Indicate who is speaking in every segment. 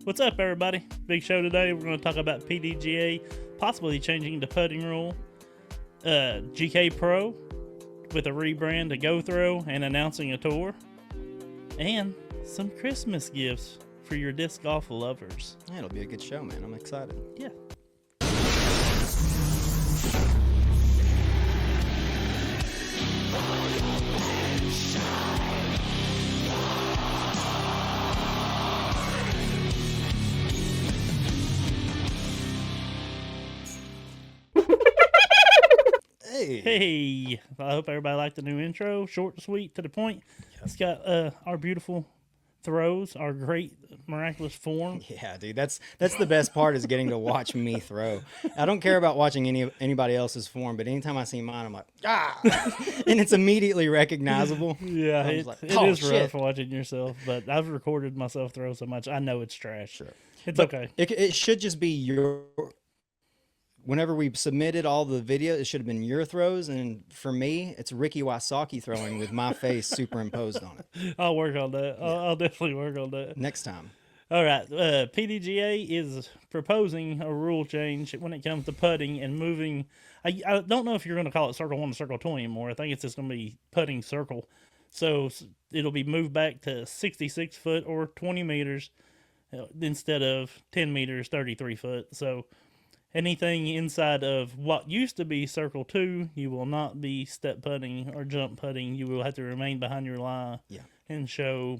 Speaker 1: What's up, everybody? Big show today. We're going to talk about PDGA possibly changing the putting rule, GK Pro with a rebrand to Go Throw and announcing a tour, and some Christmas gifts for your disc golf lovers.
Speaker 2: Yeah, it'll be a good show, man. I'm excited.
Speaker 1: Yeah. Hey, I hope everybody liked the new intro. Short and sweet, to the point. Yep. It's got our beautiful throws, our great miraculous form.
Speaker 2: Yeah, dude, that's the best part is getting to watch me throw. I don't care about watching anybody else's form, but anytime I see mine, I'm like, ah, and it's immediately recognizable.
Speaker 1: Yeah, it is rough watching yourself, but I've recorded myself throw so much, I know it's trash.
Speaker 2: Sure.
Speaker 1: It's okay.
Speaker 2: It should just be your. Whenever we submitted all the video, it should have been your throws, and for me, it's Ricky Wysocki throwing with my face superimposed on it.
Speaker 1: I'll work on that. Yeah. I'll definitely work on that.
Speaker 2: Next time.
Speaker 1: All right. PDGA is proposing a rule change when it comes to putting and moving. I don't know if you're going to call it Circle 1 or Circle 2 anymore. I think it's just going to be putting circle. So it'll be moved back to 66 foot or 20 meters instead of 10 meters, 33 foot. So anything inside of what used to be Circle 2, you will not be step putting or jump putting. You will have to remain behind your lie and show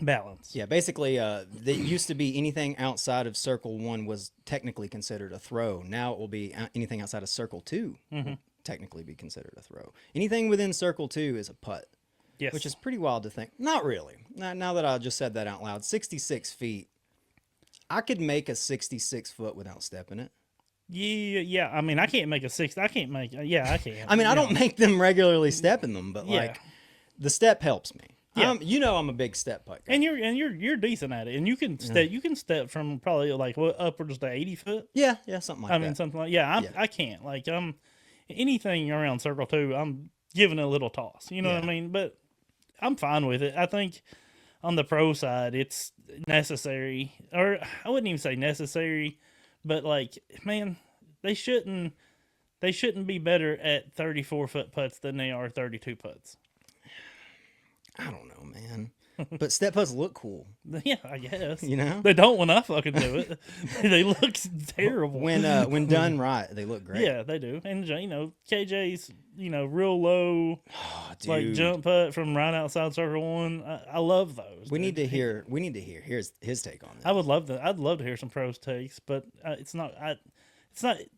Speaker 1: balance.
Speaker 2: Yeah, basically, that used to be anything outside of Circle 1 was technically considered a throw. Now it will be anything outside of Circle 2 will technically be considered a throw. Anything within Circle 2 is a putt.
Speaker 1: Yes.
Speaker 2: Which is pretty wild to think. Not really. Now that I just said that out loud, 66 feet, I could make a 66 foot without stepping it.
Speaker 1: Yeah. I mean, I can't make a 60. I can't make. Yeah, I can.
Speaker 2: I mean, I don't make them regularly stepping them, but like the step helps me. Yeah. I'm a big step putt guy.
Speaker 1: And you're decent at it, and you can step. You can step from probably like upwards to 80 foot.
Speaker 2: Yeah, something like that.
Speaker 1: I mean, something like I can't like anything around Circle 2. I'm giving it a little toss. You know what I mean? But I'm fine with it. I think on the pro side, it's necessary, or I wouldn't even say necessary. But like, man, they shouldn't be better at 34 foot putts than they are 32 putts.
Speaker 2: I don't know, man. But step putts look cool.
Speaker 1: Yeah, I guess.
Speaker 2: You know,
Speaker 1: they don't when I fucking do it. They look terrible.
Speaker 2: When done right, they look great.
Speaker 1: Yeah, they do. And KJ's real low, like jump putt from right outside Circle 1. I love those.
Speaker 2: We need to hear. Here's his take on it.
Speaker 1: I'd love to hear some pros takes, but it's not.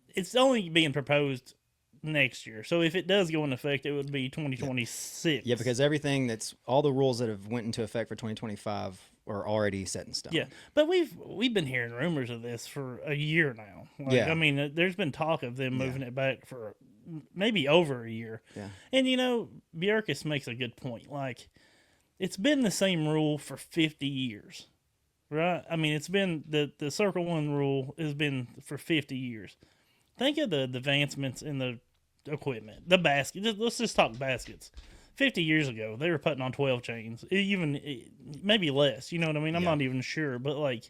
Speaker 1: It's only being proposed next year. So if it does go into effect, it would be 2026.
Speaker 2: Yeah, because all the rules that have went into effect for 2025 are already set in stone.
Speaker 1: Yeah, but we've been hearing rumors of this for a year now. I mean, there's been talk of them moving it back for maybe over a year.
Speaker 2: Yeah.
Speaker 1: And Bjerkes makes a good point. Like, it's been the same rule for 50 years. Right? I mean, it's been the Circle 1 rule has been for 50 years. Think of the advancements in the equipment. The basket. Let's just talk baskets. 50 years ago, they were putting on 12 chains. Maybe less. You know what I mean? I'm not even sure. But, like,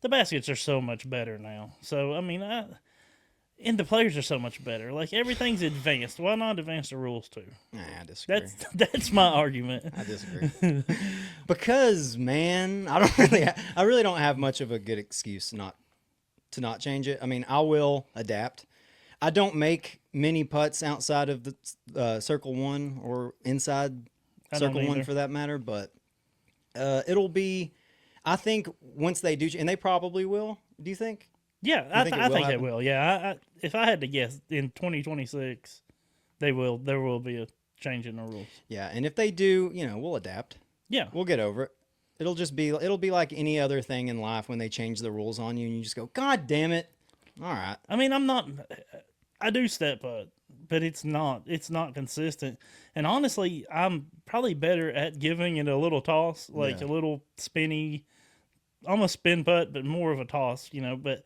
Speaker 1: the baskets are so much better now. So, I mean, and the players are so much better. Like, everything's advanced. Why not advance the rules, too?
Speaker 2: Nah, I disagree.
Speaker 1: That's my argument.
Speaker 2: I disagree. Because, man, I really don't have much of a good excuse to not change it. I mean, I will adapt. I don't make many putts outside of the Circle 1 or inside Circle 1 for that matter, but it'll be, I think once they do, and they probably will, do you think?
Speaker 1: Yeah, I think they will. Yeah, if I had to guess, in 2026, there will be a change in the rules.
Speaker 2: Yeah, and if they do, we'll adapt.
Speaker 1: Yeah.
Speaker 2: We'll get over it. It'll be like any other thing in life when they change the rules on you and you just go, God damn it. All right.
Speaker 1: I mean, I do step putt, but it's not consistent. And honestly, I'm probably better at giving it a little toss, like a little spinny, almost spin putt, but more of a toss, but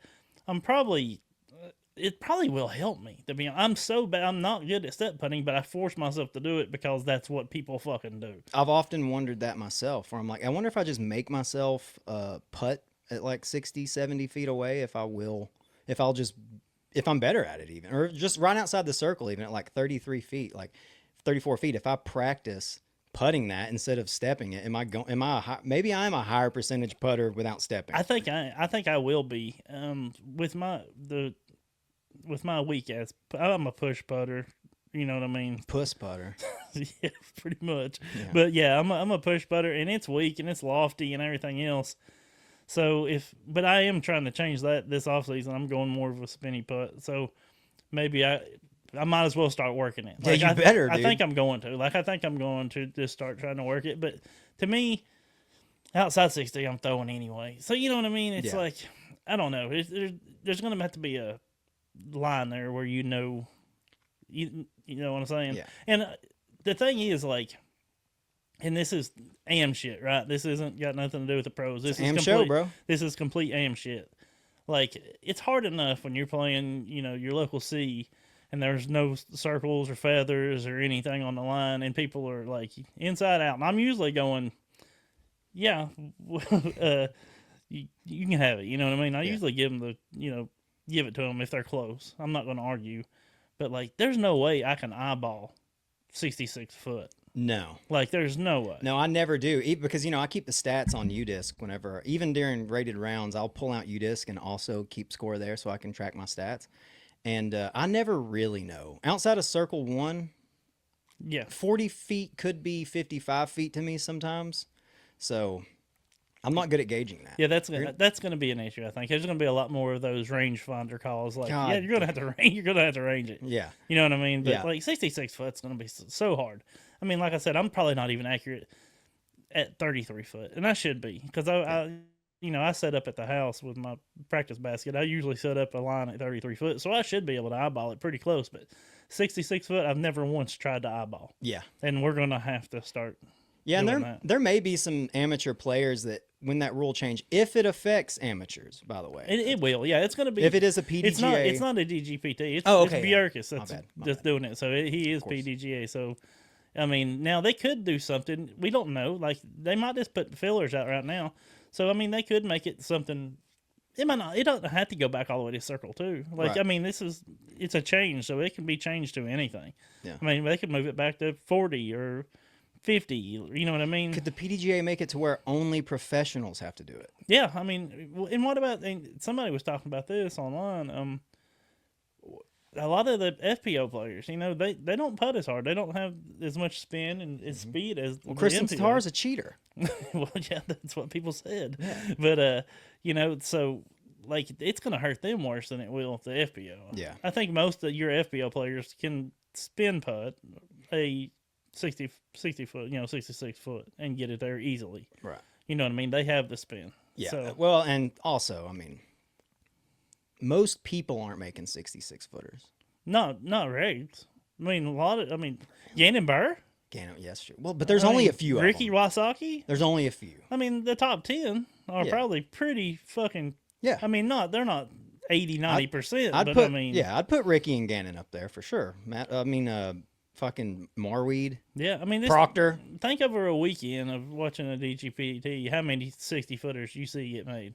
Speaker 1: it probably will help me. To be honest, I'm so bad. I'm not good at step putting, but I force myself to do it because that's what people fucking do.
Speaker 2: I've often wondered that myself, where I'm like, I wonder if I just make myself putt at like 60, 70 feet away if I'm better at it even, or just right outside the circle, even at like 33 feet, like 34 feet. If I practice putting that instead of stepping it, maybe I'm a higher percentage putter without stepping.
Speaker 1: I think I will be. With my weak ass, I'm a push putter. You know what I mean?
Speaker 2: Puss putter.
Speaker 1: Yeah, pretty much.
Speaker 2: Yeah.
Speaker 1: But yeah, I'm a push putter, and it's weak and it's lofty and everything else. So but I am trying to change that this off season. I'm going more of a spinny putt. So maybe I might as well start working it.
Speaker 2: Yeah, you better, dude.
Speaker 1: I think I'm going to. I think I'm going to just start trying to work it. But to me, outside 60, I'm throwing anyway. So you know what I mean? It's like, I don't know. There's going to have to be a line there where you know what I'm saying?
Speaker 2: Yeah.
Speaker 1: And the thing is, like, and this is AM shit, right? This isn't got nothing to do with the pros. This is
Speaker 2: AM
Speaker 1: complete,
Speaker 2: show, bro.
Speaker 1: This is complete AM shit. Like, it's hard enough when you're playing, your local C, and there's no circles or feathers or anything on the line, and people are like inside out. And I'm usually going, yeah, you can have it. You know what I mean? I usually give them give it to them if they're close. I'm not going to argue, but like, there's no way I can eyeball 66 foot.
Speaker 2: No.
Speaker 1: Like, there's no way.
Speaker 2: No, I never do. Because, I keep the stats on UDisc whenever, even during rated rounds, I'll pull out UDisc and also keep score there so I can track my stats. And I never really know. Outside of circle 1, 40 feet could be 55 feet to me sometimes. So I'm not good at gauging that.
Speaker 1: Yeah, that's going to be an issue. I think there's going to be a lot more of those rangefinder calls. Like,
Speaker 2: God.
Speaker 1: you're going to have to range it.
Speaker 2: Yeah,
Speaker 1: you know what I mean. But
Speaker 2: yeah.
Speaker 1: like 66 foot's going to be so hard. I mean, like I said, I'm probably not even accurate at 33 foot, and I should be because I set up at the house with my practice basket. I usually set up a line at 33 foot, so I should be able to eyeball it pretty close. But 66 foot, I've never once tried to eyeball.
Speaker 2: Yeah,
Speaker 1: and we're going to have to start.
Speaker 2: Yeah, and there may be some amateur players that when that rule change, if it affects amateurs, by the way,
Speaker 1: it will. Yeah, it's going to be.
Speaker 2: If it is a PDGA,
Speaker 1: it's not a DGPT. It's Bjerkes that's just doing it. So he is PDGA. So I mean, now they could do something. We don't know. Like, they might just put fillers out right now. So I mean, they could make it something. It might not. It doesn't have to go back all the way to circle 2. Like, right. I mean, it's a change, so it can be changed to anything. Yeah. I mean, they could move it back to 40 or 50. You know what I mean?
Speaker 2: Could the PDGA make it to where only professionals have to do it?
Speaker 1: Yeah. I mean, and what about, somebody was talking about this online. A lot of the FPO players, they don't putt as hard. They don't have as much spin and speed as.
Speaker 2: Well, Kristen Starr is a cheater.
Speaker 1: Well, yeah, that's what people said. Yeah. But so like, it's going to hurt them worse than it will the FPO.
Speaker 2: Yeah,
Speaker 1: I think most of your FPO players can spin putt a 60 foot, 66 foot, and get it there easily.
Speaker 2: Right.
Speaker 1: You know what I mean? They have the spin.
Speaker 2: Yeah.
Speaker 1: So,
Speaker 2: well, and also, I mean, most people aren't making 66 footers.
Speaker 1: No, not rigs. I mean, Gannon Burr.
Speaker 2: Gannon, yes, sure. Well, but there's only a few.
Speaker 1: Ricky
Speaker 2: of them.
Speaker 1: Wasaki.
Speaker 2: There's only a few.
Speaker 1: I mean, the top 10 are probably pretty fucking.
Speaker 2: Yeah.
Speaker 1: I mean, they're not 80-90%.
Speaker 2: I'd put Ricky and Gannon up there for sure. Fucking Marweed.
Speaker 1: Yeah, I mean,
Speaker 2: Proctor.
Speaker 1: Think over a weekend of watching a DGPT, how many 60 footers you see get made.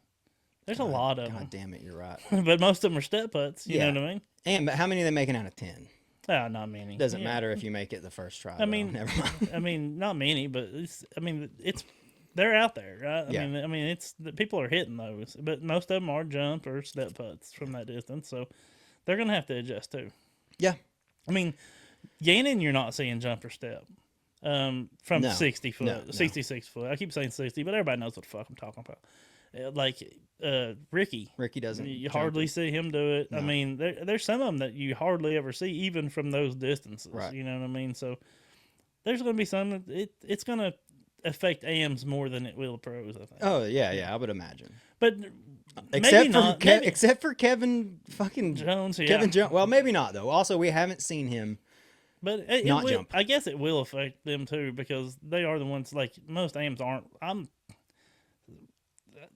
Speaker 1: There's a lot of them.
Speaker 2: God damn it, you're right.
Speaker 1: But most of them are step putts. You know what I mean?
Speaker 2: But how many are they making out of 10?
Speaker 1: Oh, not many.
Speaker 2: Doesn't matter if you make it the first try.
Speaker 1: I mean,
Speaker 2: never mind.
Speaker 1: I mean, not many, but they're out there, right? I mean, people are hitting those, but most of them are jump or step putts from that distance, so they're gonna have to adjust too.
Speaker 2: Yeah,
Speaker 1: I mean, Gannon, you're not seeing jump or step from 60 foot, 66 foot. I keep saying 60, but everybody knows what the fuck I'm talking about. Like Ricky
Speaker 2: doesn't.
Speaker 1: You hardly see him do it. No. I mean, there's some of them that you hardly ever see, even from those distances.
Speaker 2: Right.
Speaker 1: You know what I mean? So there's going to be some. It's going to affect AMs more than it will pros, I think.
Speaker 2: Oh yeah, I would imagine.
Speaker 1: But
Speaker 2: except for Kevin fucking
Speaker 1: Jones,
Speaker 2: Kevin Jones. Well, maybe not though. Also, we haven't seen him.
Speaker 1: But
Speaker 2: jump.
Speaker 1: I guess it will affect them too, because they are the ones, like, most AMs aren't.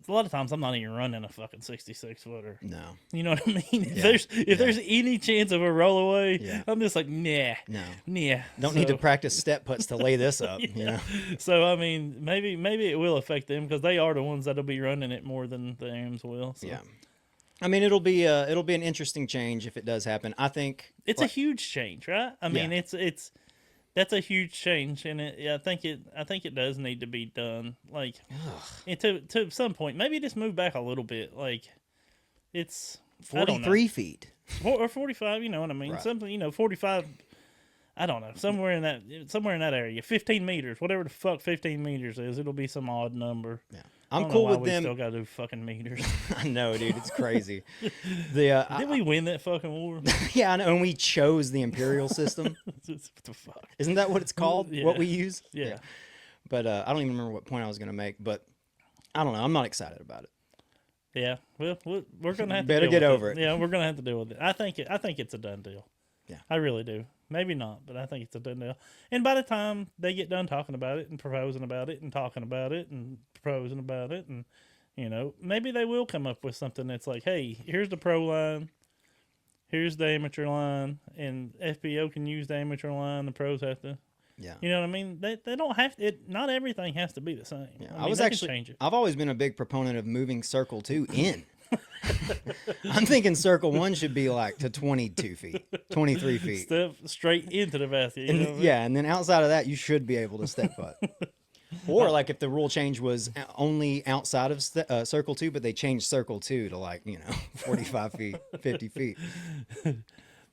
Speaker 1: a lot of times I'm not even running a fucking 66 footer.
Speaker 2: No.
Speaker 1: You know what I mean?
Speaker 2: Yeah.
Speaker 1: If there's any chance of a rollaway,
Speaker 2: Yeah.
Speaker 1: I'm just like, nah,
Speaker 2: No.
Speaker 1: nah.
Speaker 2: Don't need to practice step putts to lay this up. You know.
Speaker 1: So I mean, maybe it will affect them because they are the ones that'll be running it more than the AMs will. So.
Speaker 2: Yeah. I mean, it'll be an interesting change if it does happen. I think
Speaker 1: it's a huge change, right? I mean,
Speaker 2: Yeah.
Speaker 1: it's that's a huge change, and I think it does need to be done. Like, and to some point, maybe just move back a little bit. Like, it's
Speaker 2: 43 feet.
Speaker 1: or 45. You know what I mean?
Speaker 2: Right.
Speaker 1: Something 45. I don't know, somewhere in that area, 15 meters, whatever the fuck 15 meters is, it'll be some odd number.
Speaker 2: Yeah.
Speaker 1: I
Speaker 2: I'm
Speaker 1: don't
Speaker 2: cool
Speaker 1: know why
Speaker 2: with
Speaker 1: we
Speaker 2: them.
Speaker 1: Still gotta do fucking meters.
Speaker 2: I know, dude. It's crazy.
Speaker 1: Did we win that fucking war?
Speaker 2: Yeah, I know. And we chose the imperial system.
Speaker 1: What the fuck?
Speaker 2: Isn't that what it's called?
Speaker 1: Yeah.
Speaker 2: What we use?
Speaker 1: Yeah.
Speaker 2: But I don't even remember what point I was going to make. But I don't know. I'm not excited about it.
Speaker 1: Yeah. Well, we're gonna have to
Speaker 2: Better
Speaker 1: deal
Speaker 2: get
Speaker 1: with
Speaker 2: over it.
Speaker 1: Yeah, we're gonna have to deal with it. I think it's a done deal.
Speaker 2: Yeah.
Speaker 1: I really do. Maybe not, but I think it's a done deal. And by the time they get done talking about it and proposing about it and talking about it and proposing about it, and maybe they will come up with something that's like, hey, here's the pro line, here's the amateur line, and FBO can use the amateur line. The pros have to.
Speaker 2: Yeah.
Speaker 1: You know what I mean? They don't have to. Not everything has to be the same.
Speaker 2: Yeah.
Speaker 1: I mean, they can change it.
Speaker 2: I've always been a big proponent of moving Circle 2 in. I'm thinking Circle 1 should be like to 22 feet, 23 feet.
Speaker 1: Step straight into the basket. You
Speaker 2: And,
Speaker 1: know what I mean?
Speaker 2: yeah, and then outside of that, you should be able to step putt. Or like if the rule change was only outside of Circle 2, but they changed Circle 2 to 45 feet, 50 feet.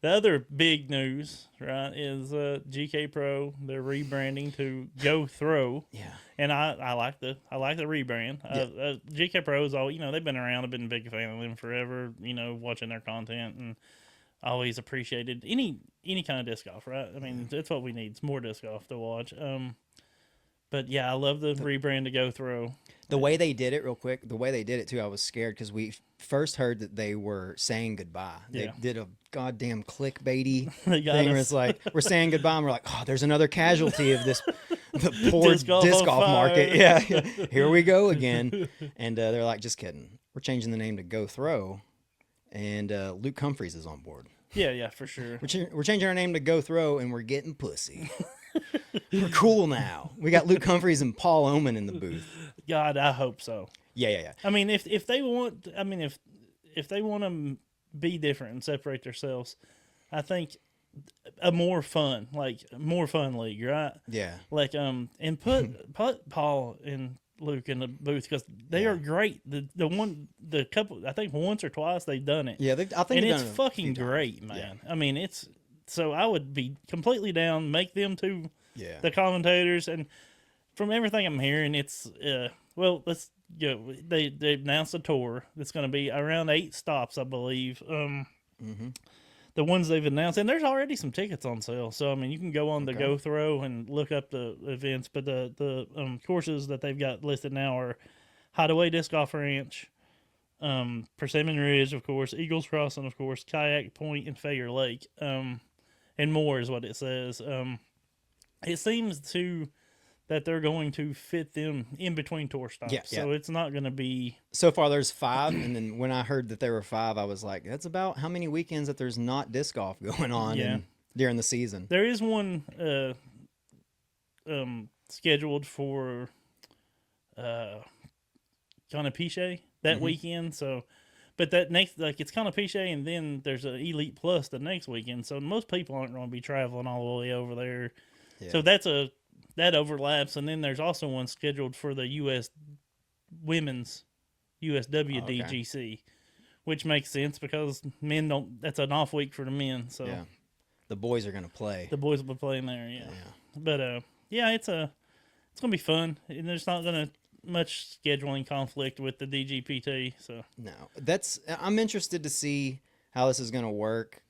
Speaker 1: The other big news, right, is GK Pro. They're rebranding to Go Throw.
Speaker 2: Yeah.
Speaker 1: And I like the rebrand. GK Pros they've been around. I've been a big fan of them forever. Watching their content and always appreciated any kind of disc golf. Right? I mean, that's what we need. It's more disc golf to watch. But yeah, I love the rebrand to Go Throw.
Speaker 2: The way they did it, real quick, the way they did it too, I was scared because we first heard that they were saying goodbye. They did a goddamn clickbaity thing where it's like, we're saying goodbye, and we're like, oh, there's another casualty of the poor disc golf market. Yeah, here we go again. And they're like, just kidding. We're changing the name to Go Throw, and Luke Humphreys is on board.
Speaker 1: Yeah, for sure.
Speaker 2: We're changing our name to Go Throw, and we're getting pussy. We're cool now. We got Luke Humphreys and Paul Oman in the booth.
Speaker 1: God, I hope so.
Speaker 2: Yeah.
Speaker 1: I mean, if they want, if they want to be different and separate themselves, I think a more fun league, right?
Speaker 2: Yeah.
Speaker 1: Like and put Paul and Luke in the booth because they are great. The couple, I think once or twice they've done it.
Speaker 2: Yeah, I think
Speaker 1: and
Speaker 2: they've
Speaker 1: it's
Speaker 2: done it
Speaker 1: fucking great, man. Yeah. I mean, it's so I would be completely down. Make them two the commentators, and from everything I'm hearing, it's let's go. They announced a tour that's going to be around 8 stops, I believe. The ones they've announced, and there's already some tickets on sale. So I mean, you can go on the Go Throw and look up the events. But the courses that they've got listed now are Hideaway Disc Golf Ranch, Persimmon Ridge, of course, Eagles Crossing, of course, Kayak Point, and Fayer Lake, and more is what it says. It seems that they're going to fit them in between tour stops. Yeah. So it's not going to be...
Speaker 2: So far there's 5, and then when I heard that there were 5, I was like, that's about how many weekends that there's not disc golf going on during the season.
Speaker 1: There is one scheduled for Canapiche that weekend, so... But that next, it's Canapiche, and then there's an Elite Plus the next weekend, so most people aren't going to be traveling all the way over there. Yeah. So that overlaps, and then there's also one scheduled for the U.S. Women's USWDGC, which makes sense because men don't. That's an off week for the men, so
Speaker 2: the boys are going to play.
Speaker 1: The boys will be playing there, But it's gonna be fun, and there's not gonna much scheduling conflict with the DGPT. So
Speaker 2: no, I'm interested to see how this is going to work.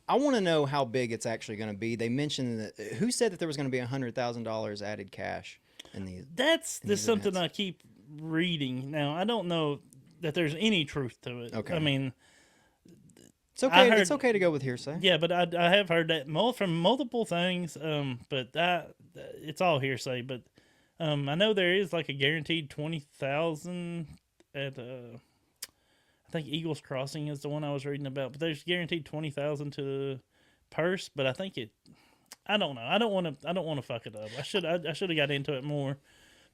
Speaker 2: I want to know how big it's actually going to be. They mentioned that who said that there was going to be $100,000 added cash in these.
Speaker 1: That's something events. I keep reading. Now I don't know that there's any truth to it. Okay, I mean.
Speaker 2: It's okay. It's okay to go with hearsay.
Speaker 1: Yeah, but I have heard that from multiple things. But it's all hearsay. But I know there is like a guaranteed 20,000 at I think Eagles Crossing is the one I was reading about, but there's guaranteed 20,000 to the purse. But I think it. I don't know. I don't want to. I don't want to fuck it up. I should have got into it more.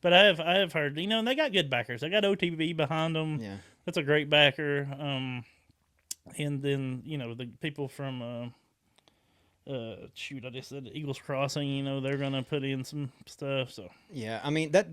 Speaker 1: But I have heard, and they got good backers. They got OTB behind them.
Speaker 2: Yeah.
Speaker 1: That's a great backer. And then the people from shoot, I just said Eagles Crossing. They're gonna put in some stuff. So
Speaker 2: Yeah, I mean that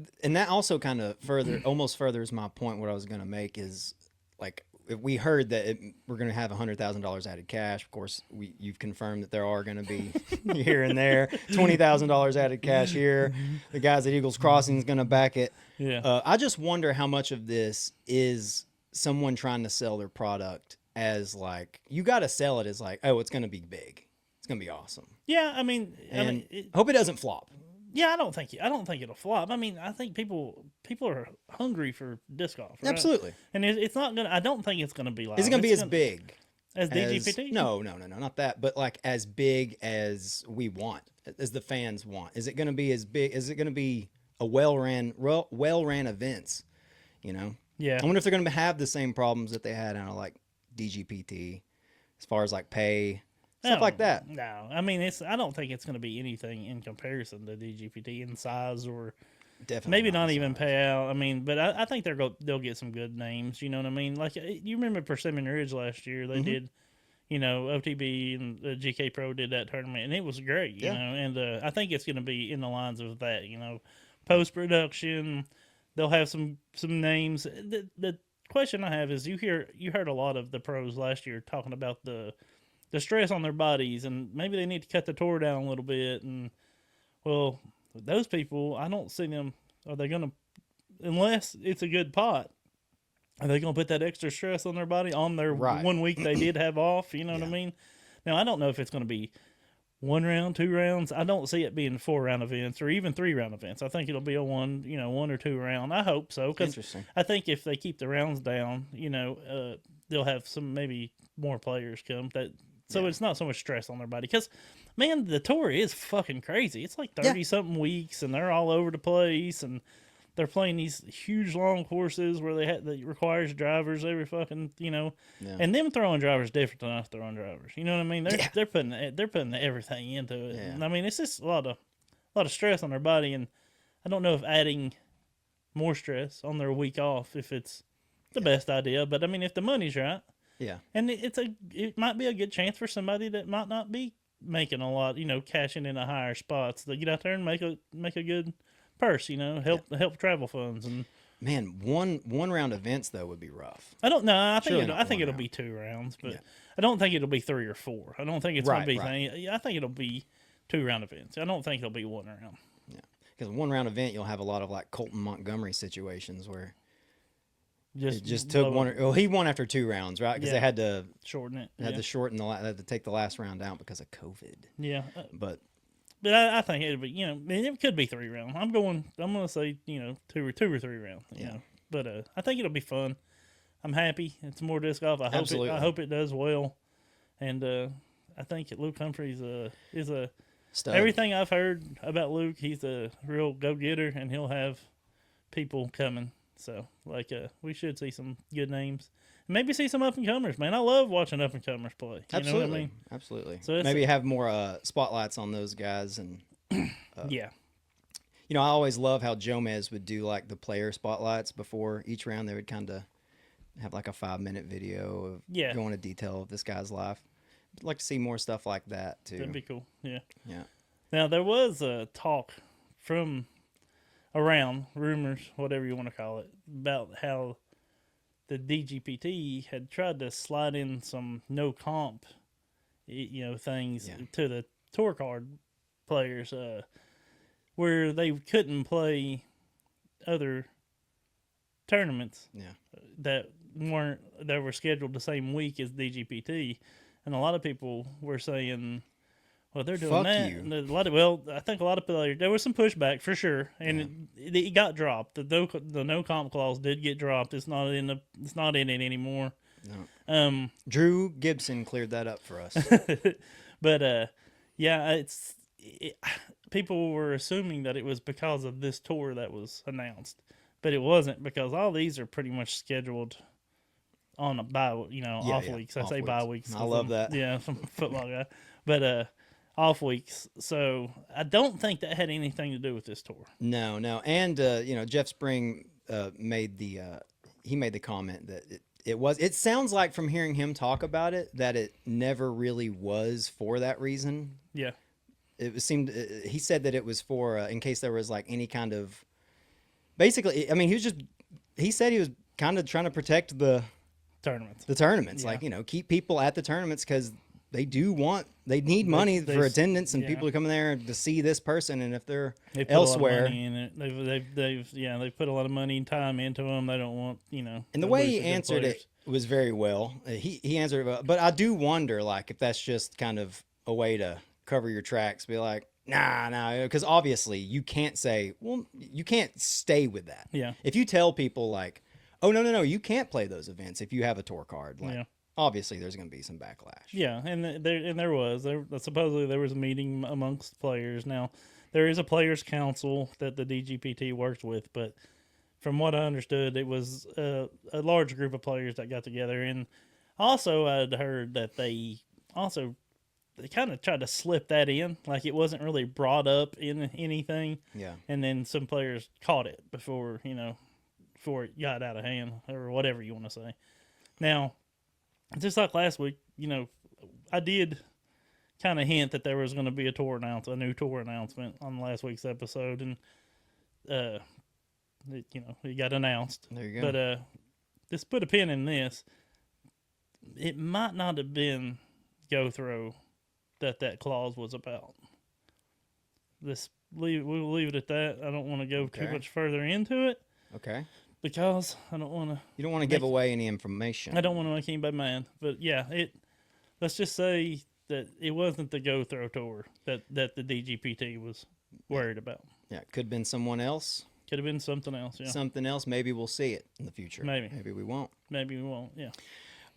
Speaker 2: also kind of almost furthers my point. What I was gonna make is like if we heard that we're gonna have $100,000 added cash. Of course, you've confirmed that there are gonna be here and there $20,000 added cash here. The guys at Eagles Crossing is gonna back it.
Speaker 1: yeah,
Speaker 2: I just wonder how much of this is someone trying to sell their product as like you got to sell it as like, oh, it's gonna be big, it's gonna be awesome.
Speaker 1: yeah.
Speaker 2: And hope it doesn't flop.
Speaker 1: Yeah, I don't think it'll flop. I think people are hungry for disc golf. Right?
Speaker 2: Absolutely.
Speaker 1: And it's not gonna. I don't think it's gonna be like.
Speaker 2: Is it gonna be as big
Speaker 1: as DGPT?
Speaker 2: No, not that. But like as big as we want, as the fans want. Is it gonna be as big? Is it gonna be a well ran events?
Speaker 1: Yeah.
Speaker 2: I wonder if they're gonna have the same problems that they had on like DGPT, as far as like pay. Stuff like that.
Speaker 1: No, I don't think it's going to be anything in comparison to DGPT in size or
Speaker 2: Definitely
Speaker 1: maybe not
Speaker 2: in
Speaker 1: even
Speaker 2: size.
Speaker 1: payout. But I think they'll get some good names. You know what I mean? Like you remember Persimmon Ridge last year? They did, OTB and GK Pro did that tournament, and it was great. You
Speaker 2: Yeah.
Speaker 1: know, and I think it's going to be in the lines of that. Post production, they'll have some names. The question I have is you heard a lot of the pros last year talking about the stress on their bodies, and maybe they need to cut the tour down a little bit. And well, those people, I don't see them. Are they gonna, unless it's a good pot, are they gonna put that extra stress on their body on their
Speaker 2: Right.
Speaker 1: 1 week they did have off? You know what I
Speaker 2: Yeah.
Speaker 1: mean? Now I don't know if it's gonna be 1 round, 2 rounds. I don't see it being 4 round events or even 3 round events. I think it'll be a 1 or 2 round. I hope so, because
Speaker 2: Interesting.
Speaker 1: I think if they keep the rounds down, they'll have some maybe more players come that. So
Speaker 2: Yeah.
Speaker 1: it's not so much stress on their body. Because, man, the tour is fucking crazy. It's like 30-something weeks, and they're all over the place, and they're playing these huge, long courses where that requires drivers every fucking,
Speaker 2: Yeah.
Speaker 1: And them throwing drivers different than us throwing drivers. You know what I mean?
Speaker 2: Yeah.
Speaker 1: They're putting everything into it.
Speaker 2: Yeah.
Speaker 1: And, it's just a lot of stress on their body, and I don't know if adding more stress on their week off, if it's the best idea. But, if the money's right,
Speaker 2: Yeah.
Speaker 1: and it might be a good chance for somebody that might not be making a lot, cashing in the higher spots, to get out there and make a good purse, help travel funds. And
Speaker 2: Man, one round events though would be rough.
Speaker 1: I don't know.
Speaker 2: Surely not
Speaker 1: I think
Speaker 2: one
Speaker 1: it'll
Speaker 2: round.
Speaker 1: be 2 rounds, but
Speaker 2: Yeah.
Speaker 1: I don't think it'll be 3 or 4. I don't think it's gonna
Speaker 2: Right,
Speaker 1: be.
Speaker 2: right.
Speaker 1: I think it'll be 2 round events. I don't think it'll be 1 round.
Speaker 2: Yeah. Because 1 round event you'll have a lot of like Colton Montgomery situations where it just took
Speaker 1: blow
Speaker 2: one.
Speaker 1: it,
Speaker 2: Well, he won after 2 rounds, right? Because
Speaker 1: Yeah.
Speaker 2: they had to
Speaker 1: shorten it. Yeah.
Speaker 2: to shorten they had to take the last round out because of COVID.
Speaker 1: Yeah.
Speaker 2: But
Speaker 1: But I think it'll be, it could be 3 rounds. I'm gonna say, 2 or 3 rounds.
Speaker 2: Yeah.
Speaker 1: But I think it'll be fun. I'm happy. It's more disc golf.
Speaker 2: Absolutely.
Speaker 1: I hope it does well. And I think Luke Humphreys is a
Speaker 2: stud.
Speaker 1: everything I've heard about Luke. He's a real go getter, and he'll have people coming. So we should see some good names. Maybe see some up and comers, man. I love watching up and comers play. You
Speaker 2: Absolutely.
Speaker 1: know what I mean?
Speaker 2: Absolutely.
Speaker 1: So it's-
Speaker 2: Maybe have more spotlights on those guys. And
Speaker 1: Yeah.
Speaker 2: I always love how Jomez would do like the player spotlights before each round. They would kind of have like a 5-minute video of going into detail of this guy's life. I'd like to see more stuff like that too.
Speaker 1: That'd be cool. Yeah.
Speaker 2: Yeah.
Speaker 1: Now there was a talk from around, rumors, whatever you want to call it, about how the DGPT had tried to slide in some no comp, things to the tour card players, where they couldn't play other tournaments that were scheduled the same week as DGPT, and a lot of people were saying, well, they're doing
Speaker 2: Fuck
Speaker 1: that.
Speaker 2: you.
Speaker 1: And I think a lot of players, there was some pushback for sure, and it got dropped. The no comp clause did get dropped. It's not in it anymore.
Speaker 2: No. Drew Gibson cleared that up for us.
Speaker 1: But yeah, people were assuming that it was because of this tour that was announced, but it wasn't, because all these are pretty much scheduled on a off weeks. I
Speaker 2: off
Speaker 1: say
Speaker 2: weeks.
Speaker 1: bye weeks.
Speaker 2: I love that.
Speaker 1: Yeah, I'm a football guy, but off weeks. So I don't think that had anything to do with this tour.
Speaker 2: No, and Jeff Spring made the comment that it sounds like, from hearing him talk about it, that it never really was for that reason.
Speaker 1: Yeah,
Speaker 2: He said that it was for in case there was like any kind of, basically, I mean, he said he was kind of trying to protect the tournaments,
Speaker 1: Yeah.
Speaker 2: like, keep people at the tournaments, because they need money for attendance and people to come in there to see this person, and if they're
Speaker 1: they put
Speaker 2: elsewhere.
Speaker 1: a lot of money in it. They've put a lot of money and time into them. They don't want
Speaker 2: And the way he answered it was very well. He answered it well, but I do wonder, like, if that's just kind of a way to cover your tracks, be like, nah, because obviously you can't say, well, you can't stay with that.
Speaker 1: Yeah.
Speaker 2: If you tell people like, oh no, you can't play those events if you have a tour card, like,
Speaker 1: Yeah.
Speaker 2: obviously there's going to be some backlash.
Speaker 1: Yeah, and there supposedly there was a meeting amongst players. Now, there is a players' council that the DGPT works with, but from what I understood, it was a large group of players that got together. And also, I'd heard that they kind of tried to slip that in, like it wasn't really brought up in anything.
Speaker 2: Yeah.
Speaker 1: And then some players caught it before it got out of hand, or whatever you want to say. Now, just like last week, I did kind of hint that there was going to be a new tour announcement on last week's episode, and it got announced.
Speaker 2: There you go.
Speaker 1: But just put a pin in this. It might not have been go through that clause was about. We'll leave it at that. I don't want to go too much further into it.
Speaker 2: Okay.
Speaker 1: Because I don't want to.
Speaker 2: You don't want to give away any information.
Speaker 1: I don't want to make anybody mad. But yeah, let's just say that it wasn't the go throw tour that the DGPT was worried about.
Speaker 2: Yeah, it could have been someone else.
Speaker 1: Could have been something else. Yeah.
Speaker 2: Something else. Maybe we'll see it in the future. Maybe we won't.
Speaker 1: Maybe we won't. Yeah.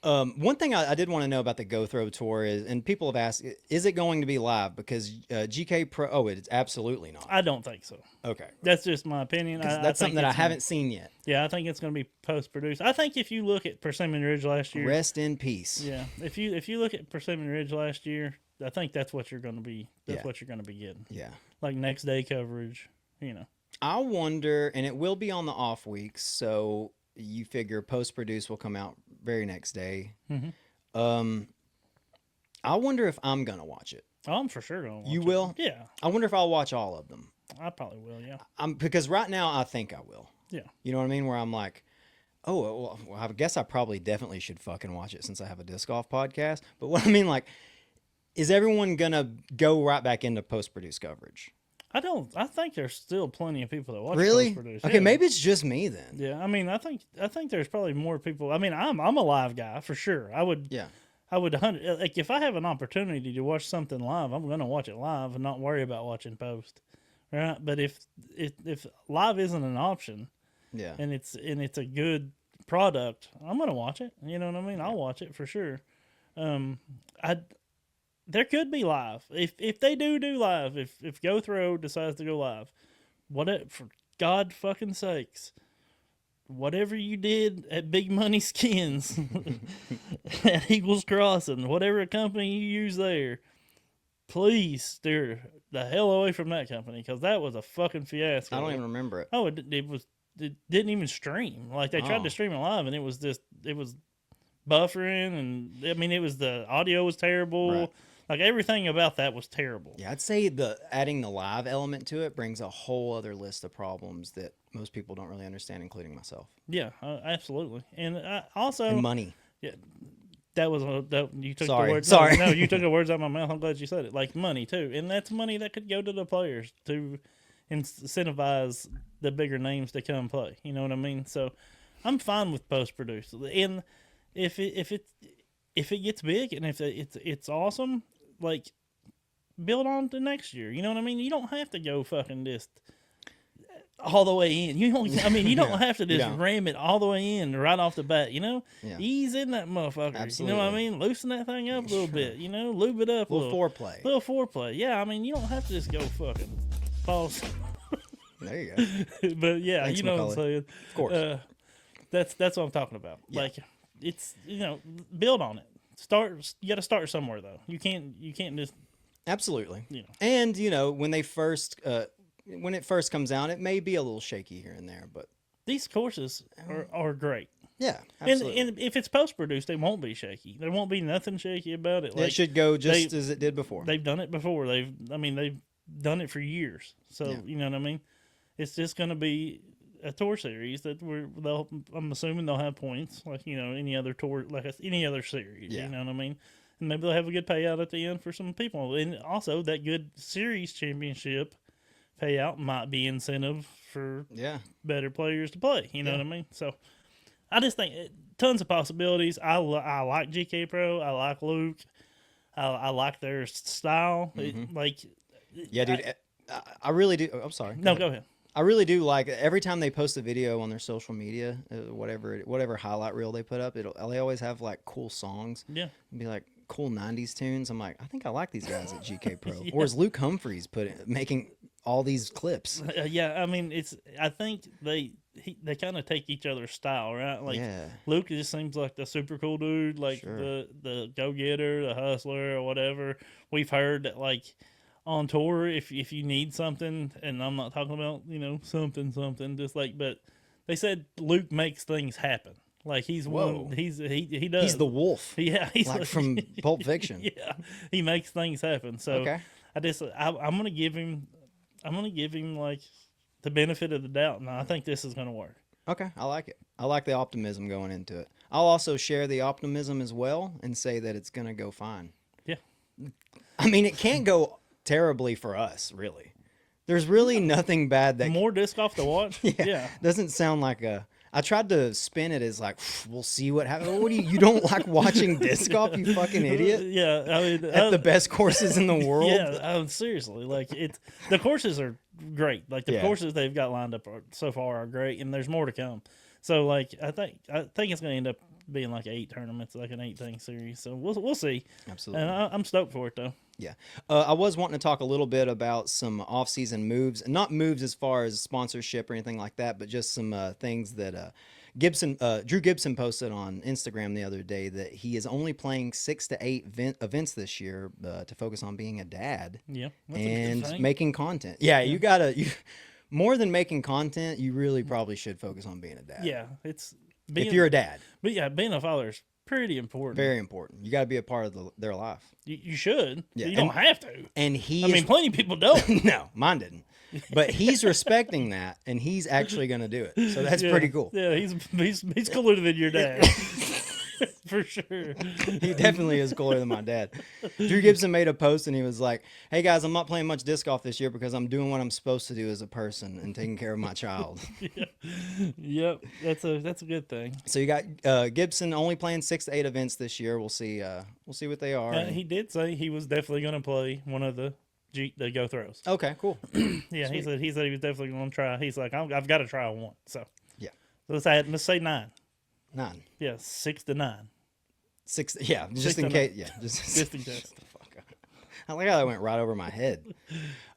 Speaker 2: One thing I did want to know about the Go Throw Tour is, and people have asked, is it going to be live? Because GK Pro, it's absolutely not.
Speaker 1: I don't think so.
Speaker 2: Okay.
Speaker 1: That's just my opinion.
Speaker 2: That's something that I haven't seen yet.
Speaker 1: Yeah, I think it's going to be post-produced. I think if you look at Persimmon Ridge last year.
Speaker 2: Rest in peace.
Speaker 1: Yeah. If you look at Persimmon Ridge last year, I think that's what you're going to be. That's what you're going to be getting.
Speaker 2: Yeah.
Speaker 1: Like next day coverage,
Speaker 2: I wonder, and it will be on the off weeks, so you figure post-produce will come out very next day.
Speaker 1: Mm-hmm.
Speaker 2: I wonder if I'm gonna watch it.
Speaker 1: Oh, I'm for sure gonna watch it.
Speaker 2: You will?
Speaker 1: Yeah.
Speaker 2: I wonder if I'll watch all of them.
Speaker 1: I probably will, yeah.
Speaker 2: Because right now I think I will.
Speaker 1: Yeah.
Speaker 2: You know what I mean? Where I'm like, oh, well, I guess I probably definitely should fucking watch it since I have a disc golf podcast. But what I mean, like, is everyone gonna go right back into post-produce coverage?
Speaker 1: I think there's still plenty of people that watch
Speaker 2: Really?
Speaker 1: post-produce.
Speaker 2: Okay, maybe it's just me then.
Speaker 1: Yeah, I mean, I think there's probably more people. I mean, I'm a live guy for sure. I would like, if I have an opportunity to watch something live, I'm gonna watch it live and not worry about watching post, right? But if live isn't an option,
Speaker 2: yeah,
Speaker 1: and it's a good product, I'm gonna watch it. You know what I mean? I'll watch it for sure. There could be live if they do live. If Go Throw decides to go live, for God fucking sakes, whatever you did at Big Money Skins at Eagles Crossing, whatever company you use there, please steer the hell away from that company, because that was a fucking fiasco.
Speaker 2: I don't even remember it.
Speaker 1: Oh, it didn't even stream. Like, they tried to stream it live, and it was buffering, and I mean, the audio was terrible.
Speaker 2: Right.
Speaker 1: Like, everything about that was terrible.
Speaker 2: Yeah, I'd say adding the live element to it brings a whole other list of problems that most people don't really understand, including myself.
Speaker 1: Yeah, absolutely. And also,
Speaker 2: and money.
Speaker 1: Yeah, you took
Speaker 2: Sorry.
Speaker 1: the words.
Speaker 2: Sorry.
Speaker 1: No, you took the words out of my mouth. I'm glad you said it. Like, money too, and that's money that could go to the players to incentivize the bigger names to come play. You know what I mean? So, I'm fine with post produce, and if it gets big and if it's awesome, like, build on to next year. You know what I mean? You don't have to go fucking just all the way in. You don't. I mean, you don't
Speaker 2: Yeah,
Speaker 1: have to
Speaker 2: you
Speaker 1: just
Speaker 2: don't.
Speaker 1: ram it all the way in right off the bat.
Speaker 2: Yeah.
Speaker 1: Ease in that motherfucker.
Speaker 2: Absolutely.
Speaker 1: You know what I mean? Loosen that thing up a little bit. Lube it up a
Speaker 2: Little foreplay.
Speaker 1: Little foreplay. Yeah, I mean, you don't have to just go fucking false.
Speaker 2: There you go.
Speaker 1: But yeah,
Speaker 2: Thanks,
Speaker 1: you know
Speaker 2: Macaulay.
Speaker 1: what I'm saying.
Speaker 2: Of course.
Speaker 1: That's what I'm talking about.
Speaker 2: Yeah.
Speaker 1: Like, it's build on it. Start. You got to start somewhere though. You can't just
Speaker 2: Absolutely.
Speaker 1: you know.
Speaker 2: And when they first when it first comes out, it may be a little shaky here and there, but
Speaker 1: These courses are great.
Speaker 2: yeah, absolutely.
Speaker 1: And if it's post produced, it won't be shaky. There won't be nothing shaky about it.
Speaker 2: It should go just as it did before.
Speaker 1: They've done it before. They've done it for years. So
Speaker 2: Yeah.
Speaker 1: you know what I mean. It's just going to be a tour series that I'm assuming they'll have points like any other tour, like any other series.
Speaker 2: Yeah.
Speaker 1: You know what I mean. And maybe they'll have a good payout at the end for some people. And also that good series championship payout might be incentive for
Speaker 2: Yeah.
Speaker 1: better players to play. You know
Speaker 2: Yeah.
Speaker 1: what I mean? So I just think tons of possibilities. I like GK Pro. I like Luke. I like their style.
Speaker 2: Yeah, dude. I really do. Oh, I'm sorry.
Speaker 1: No, go ahead.
Speaker 2: I really do like every time they post a video on their social media, whatever highlight reel they put up, they always have like cool songs.
Speaker 1: Yeah.
Speaker 2: It'd be like cool 90s tunes. I'm like, I think I like these guys at GK Pro. Or is Luke Humphreys making all these clips?
Speaker 1: Yeah, I mean, I think they kind of take each other's style, right? Like
Speaker 2: Yeah.
Speaker 1: Luke just seems like the super cool dude, like
Speaker 2: Sure.
Speaker 1: the go getter, the hustler, or whatever. We've heard that like on tour, if you need something, and I'm not talking about something, just like, but they said Luke makes things happen. Like he's
Speaker 2: Whoa.
Speaker 1: one, he does.
Speaker 2: He's the wolf.
Speaker 1: Yeah, he's
Speaker 2: Like from Pulp Fiction.
Speaker 1: Yeah, he makes things happen. So
Speaker 2: Okay.
Speaker 1: I'm gonna give him like the benefit of the doubt. Now I think this is gonna work.
Speaker 2: Okay, I like it. I like the optimism going into it. I'll also share the optimism as well and say that it's going to go fine.
Speaker 1: Yeah.
Speaker 2: I mean, it can't go terribly for us, really. There's really nothing bad that
Speaker 1: More disc golf to watch. Yeah.
Speaker 2: doesn't sound like a. I tried to spin it as like, we'll see what happens. What do you don't like watching disc golf, you fucking idiot?
Speaker 1: Yeah, I mean,
Speaker 2: At the best courses in the world.
Speaker 1: yeah, seriously, like the courses are great. Like the
Speaker 2: Yeah.
Speaker 1: courses they've got lined up so far are great, and there's more to come. So like I think it's going to end up being like 8 tournaments, like an 8-thing series. So we'll see.
Speaker 2: Absolutely.
Speaker 1: And I'm stoked for it though.
Speaker 2: Yeah. I was wanting to talk a little bit about some off-season moves. Not moves as far as sponsorship or anything like that, but just some things that Drew Gibson posted on Instagram the other day, that he is only playing 6 to 8 events this year to focus on being a dad
Speaker 1: Yeah, that's a good
Speaker 2: and
Speaker 1: thing.
Speaker 2: making content. Yeah, you more than making content, you really probably should focus on being a dad.
Speaker 1: Yeah, it's
Speaker 2: If you're a dad,
Speaker 1: but yeah, being a father is pretty important.
Speaker 2: very important. You got to be a part of their life.
Speaker 1: You should.
Speaker 2: Yeah,
Speaker 1: You don't have to.
Speaker 2: And he
Speaker 1: I
Speaker 2: is
Speaker 1: mean, plenty of people don't.
Speaker 2: no, mine didn't. But he's respecting that, and he's actually going to do it. So that's
Speaker 1: Yeah,
Speaker 2: pretty cool.
Speaker 1: Yeah, he's cooler than your dad. For sure.
Speaker 2: He definitely is cooler than my dad. Drew Gibson made a post, and he was like, "Hey guys, I'm not playing much disc golf this year because I'm doing what I'm supposed to do as a person and taking care of my child."
Speaker 1: Yep, that's a good thing.
Speaker 2: So you got Gibson only playing 6 to 8 events this year. We'll see what they are.
Speaker 1: He did say he was definitely going to play one of the go throws.
Speaker 2: Okay, cool.
Speaker 1: Yeah, he said he was definitely going to try. He's like, I've got to try one. So
Speaker 2: Yeah,
Speaker 1: let's say 9.
Speaker 2: 9,
Speaker 1: Yeah, 6 to 9.
Speaker 2: 6. Yeah, just
Speaker 1: 6
Speaker 2: in
Speaker 1: to
Speaker 2: case.
Speaker 1: 9.
Speaker 2: Yeah,
Speaker 1: Just in case.
Speaker 2: I like how that went right over my head.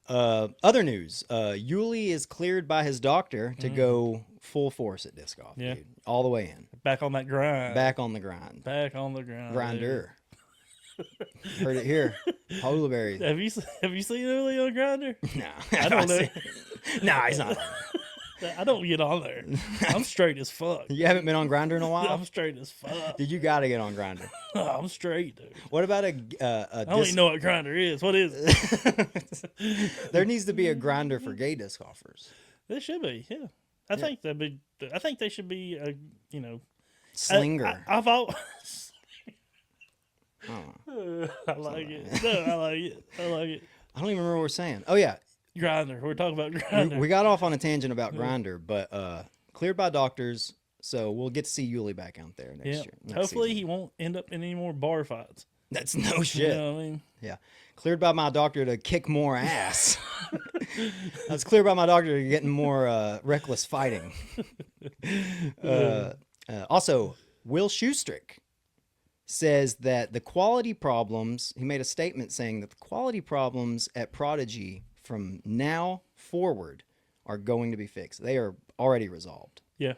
Speaker 2: Other news: Yuli is cleared by his doctor to go full force at disc golf.
Speaker 1: Yeah.
Speaker 2: Dude. All the way in,
Speaker 1: Back on that grind.
Speaker 2: back on the grind.
Speaker 1: Back on the grind.
Speaker 2: Grinder. Heard it here. Holyberry.
Speaker 1: Have you seen Uli on Grinder?
Speaker 2: No,
Speaker 1: I don't know.
Speaker 2: No, he's not.
Speaker 1: I don't get on there. I'm straight as fuck.
Speaker 2: You haven't been on Grinder in a while.
Speaker 1: I'm straight as fuck.
Speaker 2: Dude, you got to get on Grinder.
Speaker 1: I'm straight, dude.
Speaker 2: What about a
Speaker 1: I don't even know what Grinder is. What is it?
Speaker 2: There needs to be a Grinder for gay disc golfers.
Speaker 1: There should be, yeah. I think they should be
Speaker 2: Slinger.
Speaker 1: I've always.
Speaker 2: Oh,
Speaker 1: I like it. No, I like it. I like it.
Speaker 2: I don't even remember what we're saying. Oh yeah,
Speaker 1: Grinder. We're talking about Grinder.
Speaker 2: we got off on a tangent about Grinder, but cleared by doctors, so we'll get to see Yuli back out there next
Speaker 1: Yeah.
Speaker 2: year. next
Speaker 1: Hopefully
Speaker 2: season.
Speaker 1: he won't end up in any more bar fights.
Speaker 2: That's no
Speaker 1: You
Speaker 2: shit.
Speaker 1: know what I mean?
Speaker 2: Yeah, cleared by my doctor to kick more ass. I was clear by my doctor you're getting more reckless fighting. Also, Will Schustrick says that the quality problems, he made a statement saying that the quality problems at Prodigy from now forward are going to be fixed. They are already resolved.
Speaker 1: Yeah.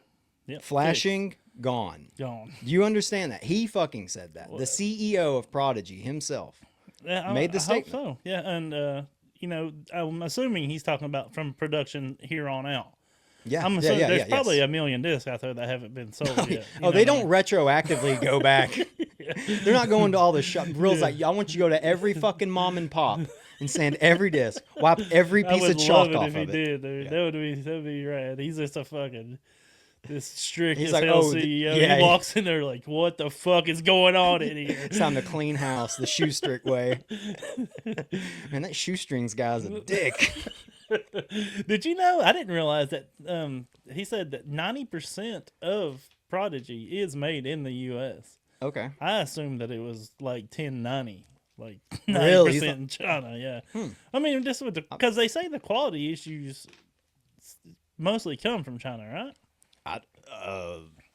Speaker 1: Yeah.
Speaker 2: Flashing, gone.
Speaker 1: Gone.
Speaker 2: Do you understand that? He fucking said that.
Speaker 1: Well,
Speaker 2: the CEO of Prodigy himself made the
Speaker 1: I
Speaker 2: statement.
Speaker 1: hope so. Yeah, and you know, I'm assuming he's talking about from production here on out.
Speaker 2: Yeah,
Speaker 1: I'm assuming there's probably
Speaker 2: yes.
Speaker 1: a million discs out there that haven't been sold yet.
Speaker 2: Oh, they don't retroactively go back. They're not going to all the shop. Will's like, I want you to go to every fucking mom and pop and sand every disc, wipe every
Speaker 1: I
Speaker 2: piece
Speaker 1: would
Speaker 2: of chalk
Speaker 1: love it
Speaker 2: off
Speaker 1: if he
Speaker 2: of it.
Speaker 1: did, dude.
Speaker 2: Yeah.
Speaker 1: That'd be rad. He's just a fucking this strict
Speaker 2: He's
Speaker 1: as
Speaker 2: like,
Speaker 1: hell
Speaker 2: oh,
Speaker 1: CEO.
Speaker 2: yeah,
Speaker 1: He walks in there like, what the fuck is going on in here?
Speaker 2: It's time to clean house the shoestrick way. Man, that shoestrings guy's a dick.
Speaker 1: Did you know? I didn't realize that. He said that 90% of Prodigy is made in the U.S.
Speaker 2: Okay.
Speaker 1: I assumed that it was like 1090, like 90%
Speaker 2: Really?
Speaker 1: in China. Yeah. I mean, just with because they say the quality issues mostly come from China, right?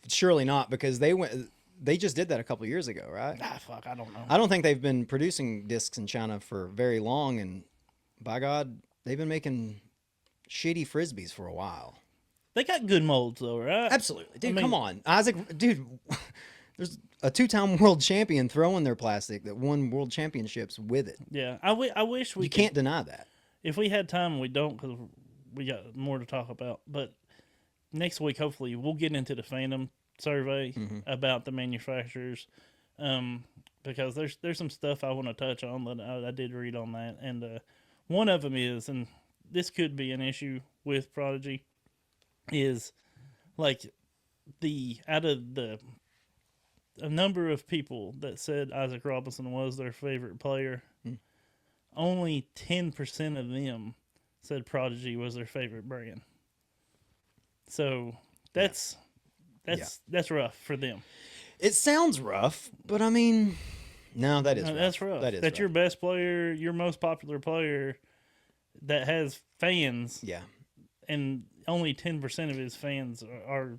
Speaker 2: Surely not, because they just did that a couple years ago, right?
Speaker 1: Ah, fuck, I don't know.
Speaker 2: I don't think they've been producing discs in China for very long, and by God, they've been making shitty frisbees for a while.
Speaker 1: They got good molds though, right?
Speaker 2: Absolutely, dude.
Speaker 1: I mean,
Speaker 2: Come on, Isaac, dude. There's a 2-time world champion throwing their plastic that won world championships with it.
Speaker 1: Yeah, I wish we
Speaker 2: You can't deny that.
Speaker 1: If we had time, we don't because we got more to talk about. But next week, hopefully, we'll get into the fandom survey about the manufacturers, because there's some stuff I want to touch on that I did read on that, and one of them is, and this could be an issue with Prodigy, is like out of a number of people that said Isaac Robinson was their favorite player, only 10% of them said Prodigy was their favorite brand. So that's rough for them.
Speaker 2: It sounds rough, but I mean, no, that is rough.
Speaker 1: That's rough.
Speaker 2: That is
Speaker 1: That's
Speaker 2: rough.
Speaker 1: your best player, your most popular player that has fans.
Speaker 2: Yeah.
Speaker 1: And only 10% of his fans are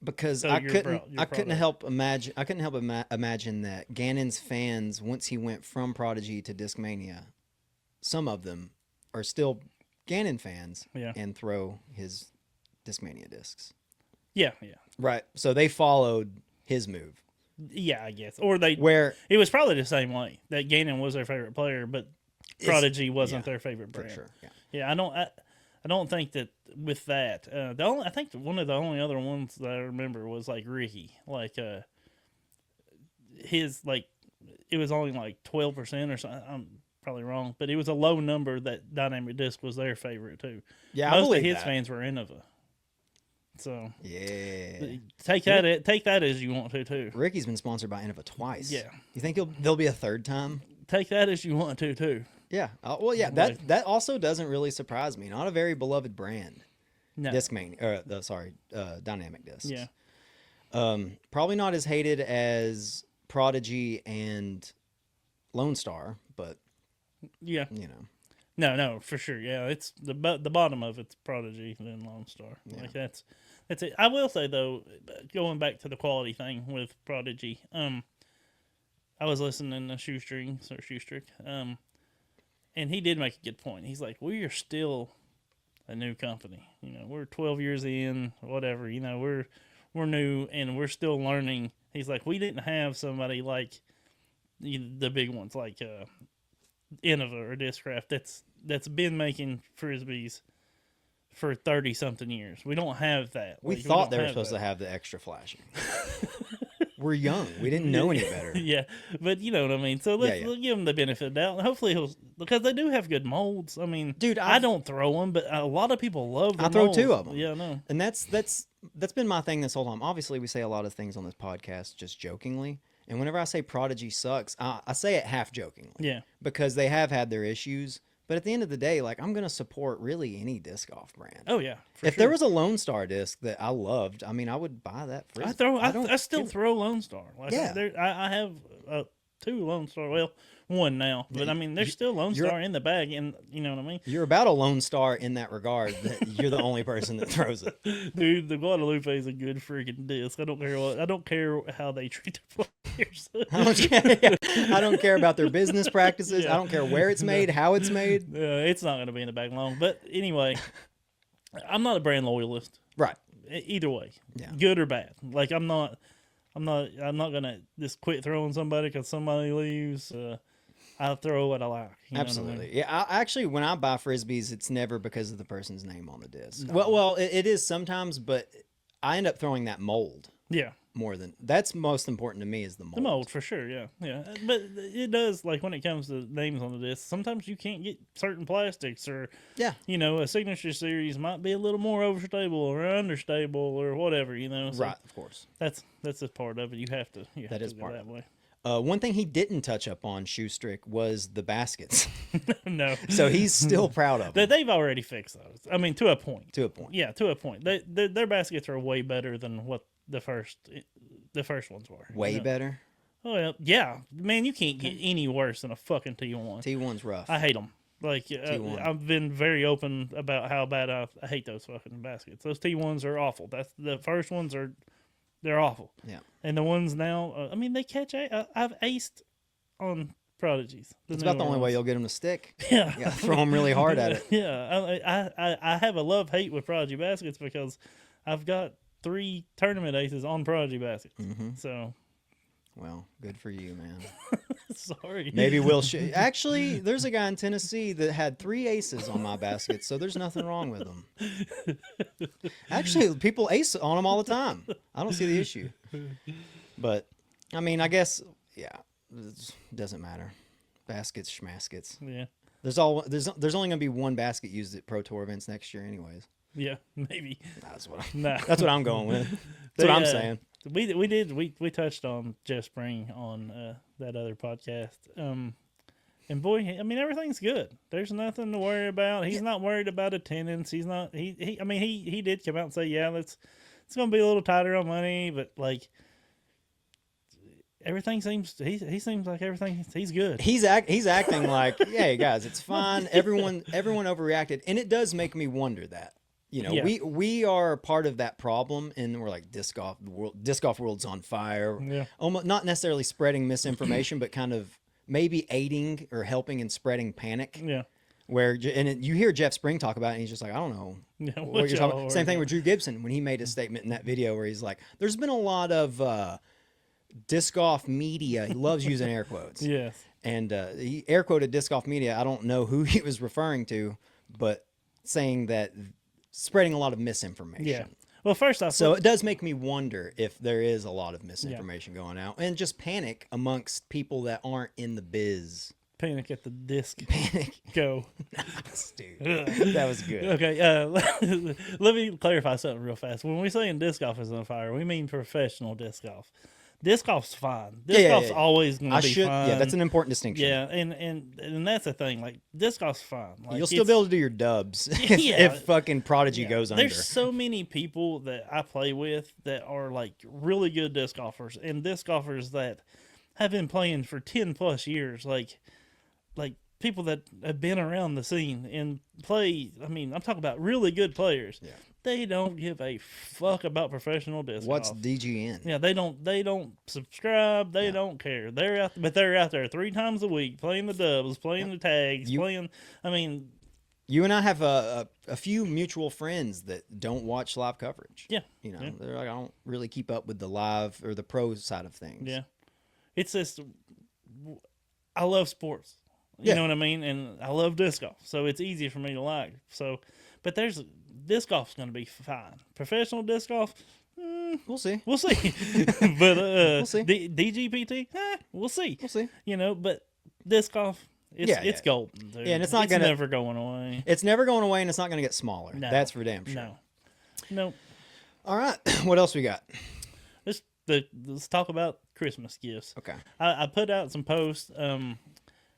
Speaker 2: because
Speaker 1: so
Speaker 2: I
Speaker 1: your
Speaker 2: couldn't
Speaker 1: product.
Speaker 2: help imagine imagine that Ganon's fans, once he went from Prodigy to Discmania, some of them are still Ganon fans and throw his Discmania discs.
Speaker 1: Yeah.
Speaker 2: Right. So they followed his move.
Speaker 1: Yeah, I guess. Or it was probably the same way that Ganon was their favorite player, but Prodigy wasn't their favorite brand.
Speaker 2: For sure. Yeah.
Speaker 1: Yeah, I don't think that with that. I think one of the only other ones that I remember was like Ricky, like his like it was only like 12% or something. I'm probably wrong, but it was a low number that Dynamic Disc was their favorite too.
Speaker 2: Yeah,
Speaker 1: most
Speaker 2: I believe
Speaker 1: of his
Speaker 2: that.
Speaker 1: fans were Innova. So
Speaker 2: yeah,
Speaker 1: take that as you want to too.
Speaker 2: Ricky's been sponsored by Innova twice.
Speaker 1: Yeah,
Speaker 2: you think there'll be a third time?
Speaker 1: Take that as you want to too.
Speaker 2: Yeah. Well, yeah. That also doesn't really surprise me. Not a very beloved brand.
Speaker 1: No.
Speaker 2: Discmania, Dynamic Discs.
Speaker 1: Yeah.
Speaker 2: Probably not as hated as Prodigy and Lone Star, but
Speaker 1: yeah,
Speaker 2: you know.
Speaker 1: No, for sure. Yeah, it's the bottom of it's Prodigy and then Lone Star.
Speaker 2: Yeah.
Speaker 1: Like that's it. I will say though, going back to the quality thing with Prodigy, I was listening to Shoestrick, and he did make a good point. He's like, we are still a new company. You know, we're 12 years in, whatever. You know, we're new and we're still learning. He's like, we didn't have somebody like the big ones like Innova or Discraft that's been making frisbees for 30 something years. We don't have that.
Speaker 2: We thought they were supposed to have the extra flashing. We're young. We didn't know any better.
Speaker 1: Yeah, but you know what I mean. So let's give them the benefit of the doubt. Hopefully because they do have good molds. I mean,
Speaker 2: dude,
Speaker 1: I don't throw them, but a lot of people love them.
Speaker 2: I throw 2 of them.
Speaker 1: Yeah, no.
Speaker 2: And that's been my thing this whole time. Obviously, we say a lot of things on this podcast just jokingly. And whenever I say Prodigy sucks, I say it half jokingly.
Speaker 1: Yeah.
Speaker 2: Because they have had their issues. But at the end of the day, like, I'm going to support really any disc off brand.
Speaker 1: Oh, yeah.
Speaker 2: If there was a Lone Star disc that I loved, I mean, I would buy that frisbee.
Speaker 1: I still throw Lone Star. Like,
Speaker 2: yeah.
Speaker 1: I have 2 Lone Star. Well, one now, but I mean, there's still Lone
Speaker 2: you're-
Speaker 1: Star in the bag, and you know what I mean.
Speaker 2: You're about a lone star in that regard. That you're the only person that throws it.
Speaker 1: Dude, the Guadalupe is a good freaking disc. I don't care how they treat their players.
Speaker 2: I don't care about their business practices.
Speaker 1: Yeah.
Speaker 2: I don't care where it's made, how it's made.
Speaker 1: It's not going to be in the bag long. But anyway, I'm not a brand loyalist.
Speaker 2: Right.
Speaker 1: Either way,
Speaker 2: Yeah.
Speaker 1: good or bad. Like I'm not gonna just quit throwing somebody because somebody leaves. I'll throw what I like. You know what I mean?
Speaker 2: Absolutely. Yeah. Actually, when I buy frisbees, it's never because of the person's name on the disc. Well, it is sometimes, but I end up throwing that mold
Speaker 1: Yeah,
Speaker 2: more than that's most important to me is the mold.
Speaker 1: the mold for sure. Yeah, yeah. But it does, like when it comes to names on the disc, sometimes you can't get certain plastics, or
Speaker 2: Yeah.
Speaker 1: you know, a signature series might be a little more overstable or understable or whatever. You know, so
Speaker 2: Right. Of course.
Speaker 1: That's a part of it. You have to.
Speaker 2: That is
Speaker 1: go
Speaker 2: part
Speaker 1: that
Speaker 2: of it.
Speaker 1: way.
Speaker 2: One thing he didn't touch up on, Shoestrick, was the baskets.
Speaker 1: No.
Speaker 2: So he's still proud of them.
Speaker 1: They've already fixed those. I mean, to a point.
Speaker 2: To a point.
Speaker 1: Yeah, to a point. Their baskets are way better than what the first ones were.
Speaker 2: Way
Speaker 1: you know?
Speaker 2: better.
Speaker 1: Oh yeah, man, you can't get any worse than a fucking T1.
Speaker 2: T1's rough.
Speaker 1: I hate them. Like
Speaker 2: T1.
Speaker 1: I've been very open about how bad I hate those fucking baskets. Those T1s are awful. That's the first ones they're awful.
Speaker 2: Yeah.
Speaker 1: And the ones now, I mean, they catch. I've aced on Prodigies.
Speaker 2: It's about the only way you'll get them to stick.
Speaker 1: Yeah.
Speaker 2: You gotta throw them really hard at it.
Speaker 1: Yeah, I have a love hate with Prodigy baskets because I've got 3 tournament aces on Prodigy baskets.
Speaker 2: Mm-hmm.
Speaker 1: So
Speaker 2: Well, good for you, man.
Speaker 1: sorry.
Speaker 2: Maybe we'll actually, there's a guy in Tennessee that had 3 aces on my basket, so there's nothing wrong with them. Actually, people ace on them all the time. I don't see the issue. But I mean, I guess it doesn't matter. Baskets, schmaskets.
Speaker 1: Yeah.
Speaker 2: There's only gonna be one basket used at Pro Tour events next year, anyways.
Speaker 1: Yeah. Maybe.
Speaker 2: That's what
Speaker 1: Nah.
Speaker 2: that's what I'm going with. That's what I'm saying.
Speaker 1: We touched on Jeff Spring on that other podcast. And boy, I mean, everything's good. There's nothing to worry about. He's not worried about attendance. He's not. I mean, he did come out and say, yeah, it's gonna be a little tighter on money, but like everything seems. He seems like he's good.
Speaker 2: He's acting like, hey guys, it's fine. Everyone overreacted, and it does make me wonder that. You know,
Speaker 1: Yeah.
Speaker 2: we are part of that problem, and we're like disc golf world's on fire.
Speaker 1: Yeah.
Speaker 2: Almost not necessarily spreading misinformation, but kind of maybe aiding or helping in spreading panic.
Speaker 1: Yeah.
Speaker 2: You hear Jeff Spring talk about it, and he's just like, I don't know
Speaker 1: Yeah.
Speaker 2: what you're talking about. Same thing with Drew Gibson when he made a statement in that video where he's like, "There's been a lot of disc golf media." He loves using air quotes.
Speaker 1: Yes.
Speaker 2: And he air quoted disc golf media. I don't know who he was referring to, but saying that spreading a lot of misinformation.
Speaker 1: Yeah. Well, first off,
Speaker 2: So it does make me wonder if there is a lot of misinformation going out and just panic amongst people that aren't in the biz.
Speaker 1: panic at the disc.
Speaker 2: Panic.
Speaker 1: Go.
Speaker 2: Dude, that was good.
Speaker 1: Okay, let me clarify something real fast. When we say disc golf is on fire, we mean professional disc golf. Disc golf's fine. Disc golf's always going to be fine.
Speaker 2: Yeah, that's an important distinction.
Speaker 1: Yeah, and that's the thing. Like disc golf's fine. Like,
Speaker 2: You'll still be able to do your dubs if fucking Prodigy goes under.
Speaker 1: There's so many people that I play with that are like really good disc golfers, and disc golfers that have been playing for 10 plus years. Like people that have been around the scene and play. I mean, I'm talking about really good players.
Speaker 2: Yeah.
Speaker 1: They don't give a fuck about professional disc
Speaker 2: What's
Speaker 1: golf.
Speaker 2: DGN?
Speaker 1: Yeah, they don't subscribe. They don't care. They're out there 3 times a week playing the dubs, playing the tags, playing. I mean,
Speaker 2: you and I have a few mutual friends that don't watch live coverage.
Speaker 1: Yeah,
Speaker 2: You know, they're like, I don't really keep up with the live or the pro side of things.
Speaker 1: yeah. It's just I love sports. You know what I mean? And I love disc golf, so it's easy for me to like. So, but disc golf's going to be fine. Professional disc golf,
Speaker 2: We'll see.
Speaker 1: we'll see. But
Speaker 2: We'll see.
Speaker 1: DGPT, we'll see.
Speaker 2: We'll see.
Speaker 1: You know, but disc golf, it's golden. Dude.
Speaker 2: Yeah, and it's
Speaker 1: never going away.
Speaker 2: It's never going away, and it's not going to get smaller.
Speaker 1: No,
Speaker 2: That's for damn sure.
Speaker 1: No.
Speaker 2: All right. What else we got?
Speaker 1: Let's talk about Christmas gifts.
Speaker 2: Okay.
Speaker 1: I put out some posts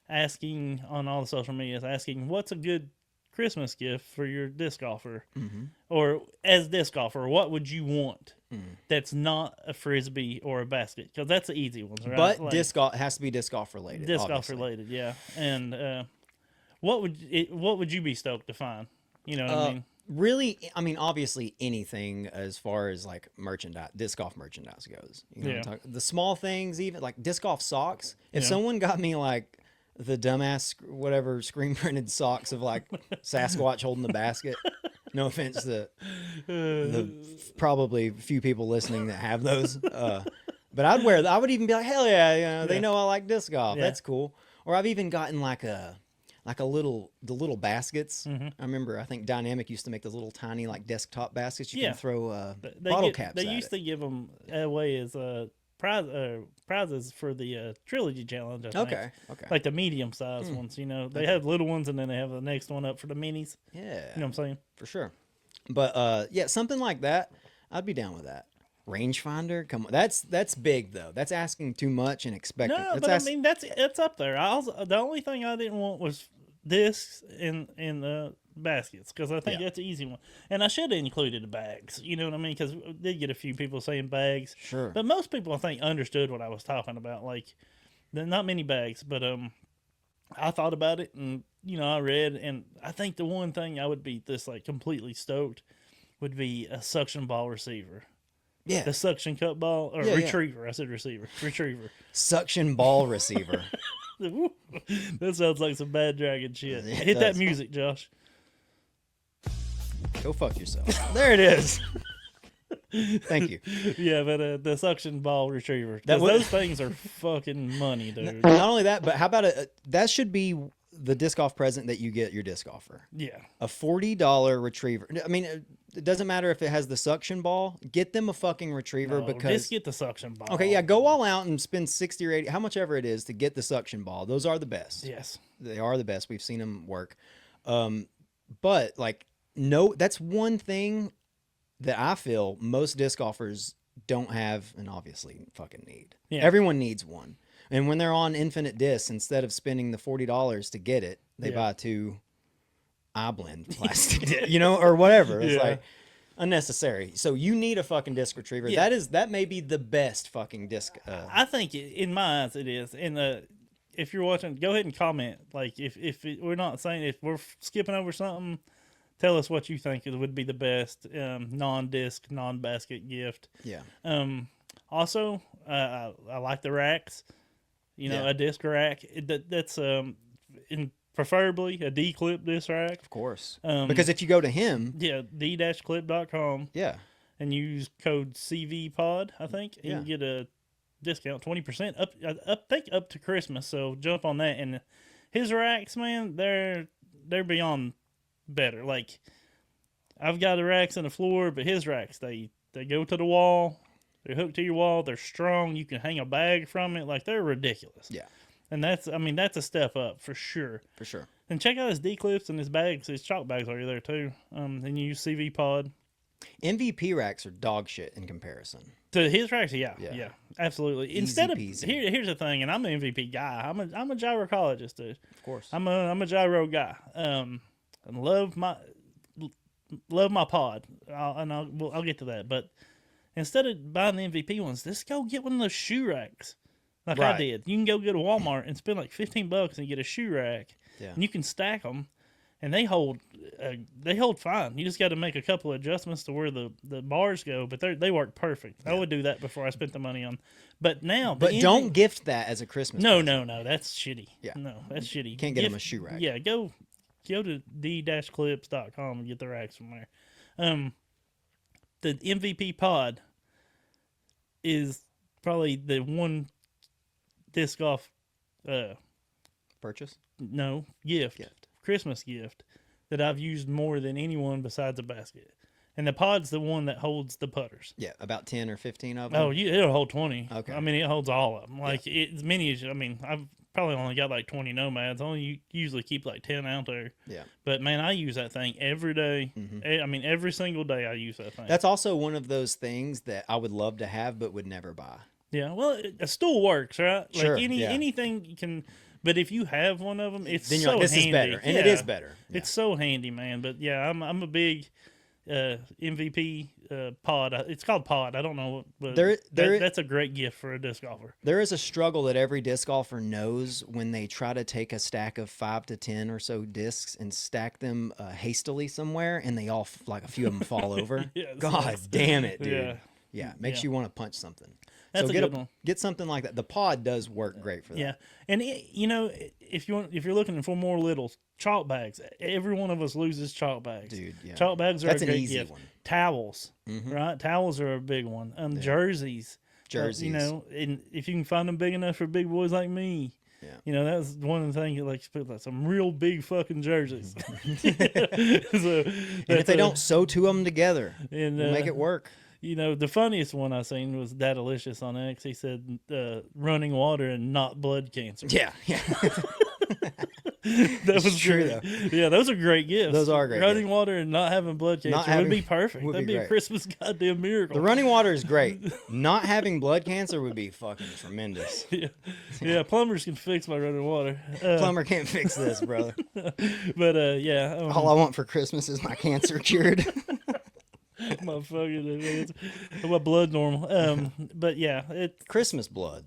Speaker 1: asking on all the social medias, asking what's a good Christmas gift for your disc golfer,
Speaker 2: Mm-hmm.
Speaker 1: or as disc golfer, what would you want
Speaker 2: Mm.
Speaker 1: that's not a frisbee or a basket? Because that's the easy ones, right?
Speaker 2: But
Speaker 1: Like,
Speaker 2: disc golf has to be disc golf related.
Speaker 1: disc golf
Speaker 2: Obviously.
Speaker 1: related, yeah. And what would you be stoked to find? You know what I mean?
Speaker 2: Really, I mean, obviously anything as far as like merchandise, disc golf merchandise goes. You know,
Speaker 1: Yeah.
Speaker 2: the small things, even like disc golf socks. If
Speaker 1: Yeah.
Speaker 2: someone got me like the dumbass whatever screen printed socks of like Sasquatch holding the basket. No offense to the probably few people listening that have those. But I'd wear. I would even be like, hell yeah, you know, they
Speaker 1: Yeah.
Speaker 2: know I like disc golf.
Speaker 1: Yeah.
Speaker 2: That's cool. Or I've even gotten like the little baskets.
Speaker 1: Mm-hmm.
Speaker 2: I remember I think Dynamic used to make those little tiny like desktop baskets you
Speaker 1: Yeah.
Speaker 2: can throw
Speaker 1: They
Speaker 2: bottle
Speaker 1: get-
Speaker 2: caps.
Speaker 1: They
Speaker 2: at
Speaker 1: used
Speaker 2: it.
Speaker 1: to give them away as prizes for the trilogy challenge. I think.
Speaker 2: Okay.
Speaker 1: Like the medium sized ones, you know, they have little ones and then they have the next one up for the minis.
Speaker 2: Yeah.
Speaker 1: You know what I'm saying?
Speaker 2: For sure. But yeah, something like that, I'd be down with that. Rangefinder, come on, that's big though. That's asking too much and expecting.
Speaker 1: No,
Speaker 2: That's
Speaker 1: but I mean that's up there. The only thing I didn't want was discs in baskets because I think
Speaker 2: Yeah.
Speaker 1: that's an easy one. And I should have included the bags. You know what I mean? Because we did get a few people saying bags.
Speaker 2: Sure.
Speaker 1: But most people I think understood what I was talking about. Like, not many bags, but I thought about it and you know I read and I think the one thing I would be this like completely stoked would be a suction ball receiver.
Speaker 2: Yeah.
Speaker 1: The suction cup ball or
Speaker 2: Yeah, yeah.
Speaker 1: retriever. I said receiver. Retriever.
Speaker 2: Suction ball receiver.
Speaker 1: Woo. That sounds like some bad dragon shit.
Speaker 2: It
Speaker 1: Hit that
Speaker 2: does.
Speaker 1: music, Josh.
Speaker 2: Go fuck yourself. There it is. Thank you.
Speaker 1: Yeah, but the suction ball retriever.
Speaker 2: That
Speaker 1: 'Cause
Speaker 2: would-
Speaker 1: those things are fucking money, dude.
Speaker 2: Not only that, but how about that should be the disc golf present that you get your disc golfer.
Speaker 1: Yeah.
Speaker 2: A $40 retriever. I mean, it doesn't matter if it has the suction ball. Get them a fucking retriever
Speaker 1: No,
Speaker 2: because
Speaker 1: just get the suction ball.
Speaker 2: okay, yeah, go all out and spend 60 or 80, how much ever it is to get the suction ball. Those are the best.
Speaker 1: Yes.
Speaker 2: They are the best. We've seen them work. But like, no, that's one thing that I feel most disc golfers don't have and obviously fucking need.
Speaker 1: Yeah.
Speaker 2: Everyone needs one. And when they're on infinite discs, instead of spending the $40 to get it, they
Speaker 1: Yeah.
Speaker 2: buy 2 iBlend plastic, you know, or whatever. It's
Speaker 1: Yeah.
Speaker 2: like unnecessary. So you need a fucking disc retriever.
Speaker 1: Yeah.
Speaker 2: That may be the best fucking disc.
Speaker 1: I think in my eyes it is. And if you're watching, go ahead and comment. Like we're not saying if we're skipping over something, tell us what you think would be the best non-disc, non-basket gift.
Speaker 2: Yeah.
Speaker 1: Also, I like the racks. You know,
Speaker 2: Yeah.
Speaker 1: a disc rack. That's preferably a D-clip disc rack.
Speaker 2: Of course.
Speaker 1: Um,
Speaker 2: Because if you go to him,
Speaker 1: Yeah, d-clip.com
Speaker 2: yeah.
Speaker 1: and use code CVPOD, I think, and
Speaker 2: Yeah.
Speaker 1: you get a discount 20% up to Christmas. So jump on that. And his racks, man, they're beyond better. Like I've got the racks on the floor, but his racks they go to the wall. They're hooked to your wall. They're strong. You can hang a bag from it. Like they're ridiculous.
Speaker 2: Yeah.
Speaker 1: And that's a step up for sure.
Speaker 2: For sure.
Speaker 1: And check out his D clips and his bags. His chalk bags are there too. And you use CV Pod
Speaker 2: MVP racks are dog shit in comparison.
Speaker 1: to his racks. Yeah,
Speaker 2: Yeah.
Speaker 1: absolutely.
Speaker 2: Easy
Speaker 1: Instead of
Speaker 2: peasy.
Speaker 1: here's the thing, and I'm an MVP guy. I'm a gyrocologist, dude.
Speaker 2: Of course.
Speaker 1: I'm a gyro guy. And love my pod. I'll get to that. But instead of buying the MVP ones, just go get one of those shoe racks. Like I
Speaker 2: Right.
Speaker 1: did. You can go to Walmart and spend like $15 and get a shoe rack.
Speaker 2: Yeah.
Speaker 1: And you can stack them, and they hold fine. You just got to make a couple of adjustments to where the bars go, but they work perfect. I would do that before I spent the money on. But now,
Speaker 2: But don't gift that as a Christmas
Speaker 1: No,
Speaker 2: present.
Speaker 1: No. That's shitty.
Speaker 2: Yeah.
Speaker 1: No, that's shitty.
Speaker 2: Can't get him a shoe rack.
Speaker 1: Yeah, go to d-clips.com and get the racks from there. The MVP pod is probably the one disc golf
Speaker 2: Purchase?
Speaker 1: gift, Christmas gift that I've used more than anyone besides a basket. And the pod's the one that holds the putters.
Speaker 2: Yeah, about 10 or 15 of them.
Speaker 1: Oh, it'll hold 20.
Speaker 2: Okay.
Speaker 1: I mean, it holds all of them. Like, as many as, I've probably only got like 20 nomads. I only usually keep like 10 out there.
Speaker 2: Yeah.
Speaker 1: But, man, I use that thing every day. Every single day I use that thing.
Speaker 2: That's also one of those things that I would love to have but would never buy.
Speaker 1: Yeah, well, a stool works, right?
Speaker 2: Sure,
Speaker 1: Like
Speaker 2: yeah.
Speaker 1: anything you can But if you have one of them, it's
Speaker 2: Then you're
Speaker 1: so
Speaker 2: like, this
Speaker 1: handy.
Speaker 2: is better, and it
Speaker 1: Yeah.
Speaker 2: is better. Yeah.
Speaker 1: It's so handy, man. But yeah, I'm a big MVP pod. It's called pod. I don't know, but that's a great gift for a disc golfer.
Speaker 2: There is a struggle that every disc golfer knows when they try to take a stack of 5 to 10 or so discs and stack them hastily somewhere, and they all like a few of them fall over.
Speaker 1: Yeah,
Speaker 2: God damn it, dude.
Speaker 1: Yeah.
Speaker 2: Yeah, makes you want to punch something.
Speaker 1: That's
Speaker 2: so
Speaker 1: a
Speaker 2: get
Speaker 1: good one.
Speaker 2: Get something like that. The pod does work great for that.
Speaker 1: Yeah, and if you're looking for more little chalk bags, every one of us loses chalk bags.
Speaker 2: Dude, yeah.
Speaker 1: Chalk bags are
Speaker 2: That's
Speaker 1: a
Speaker 2: an
Speaker 1: great
Speaker 2: easy
Speaker 1: gift.
Speaker 2: one.
Speaker 1: Towels, right? Towels are a big one. Jerseys.
Speaker 2: Jerseys.
Speaker 1: And if you can find them big enough for big boys like me.
Speaker 2: Yeah.
Speaker 1: That was one of the things that like put like some real big fucking jerseys. So,
Speaker 2: and if they don't sew two of them together,
Speaker 1: and
Speaker 2: we'll make it work.
Speaker 1: The funniest one I seen was Dadalicious on X. He said running water and not blood cancer.
Speaker 2: Yeah, yeah.
Speaker 1: That was
Speaker 2: true,
Speaker 1: great.
Speaker 2: though.
Speaker 1: Yeah, those are great gifts.
Speaker 2: Those are great
Speaker 1: Running
Speaker 2: gifts.
Speaker 1: water and not having blood cancer would be perfect.
Speaker 2: would be
Speaker 1: That'd be a
Speaker 2: great.
Speaker 1: Christmas goddamn miracle.
Speaker 2: The running water is great. Not having blood cancer would be fucking tremendous.
Speaker 1: Yeah, plumbers can fix my running water.
Speaker 2: Plumber can't fix this, brother.
Speaker 1: But yeah,
Speaker 2: All I want for Christmas is my cancer cured.
Speaker 1: my fucking my blood normal. But yeah,
Speaker 2: Christmas blood.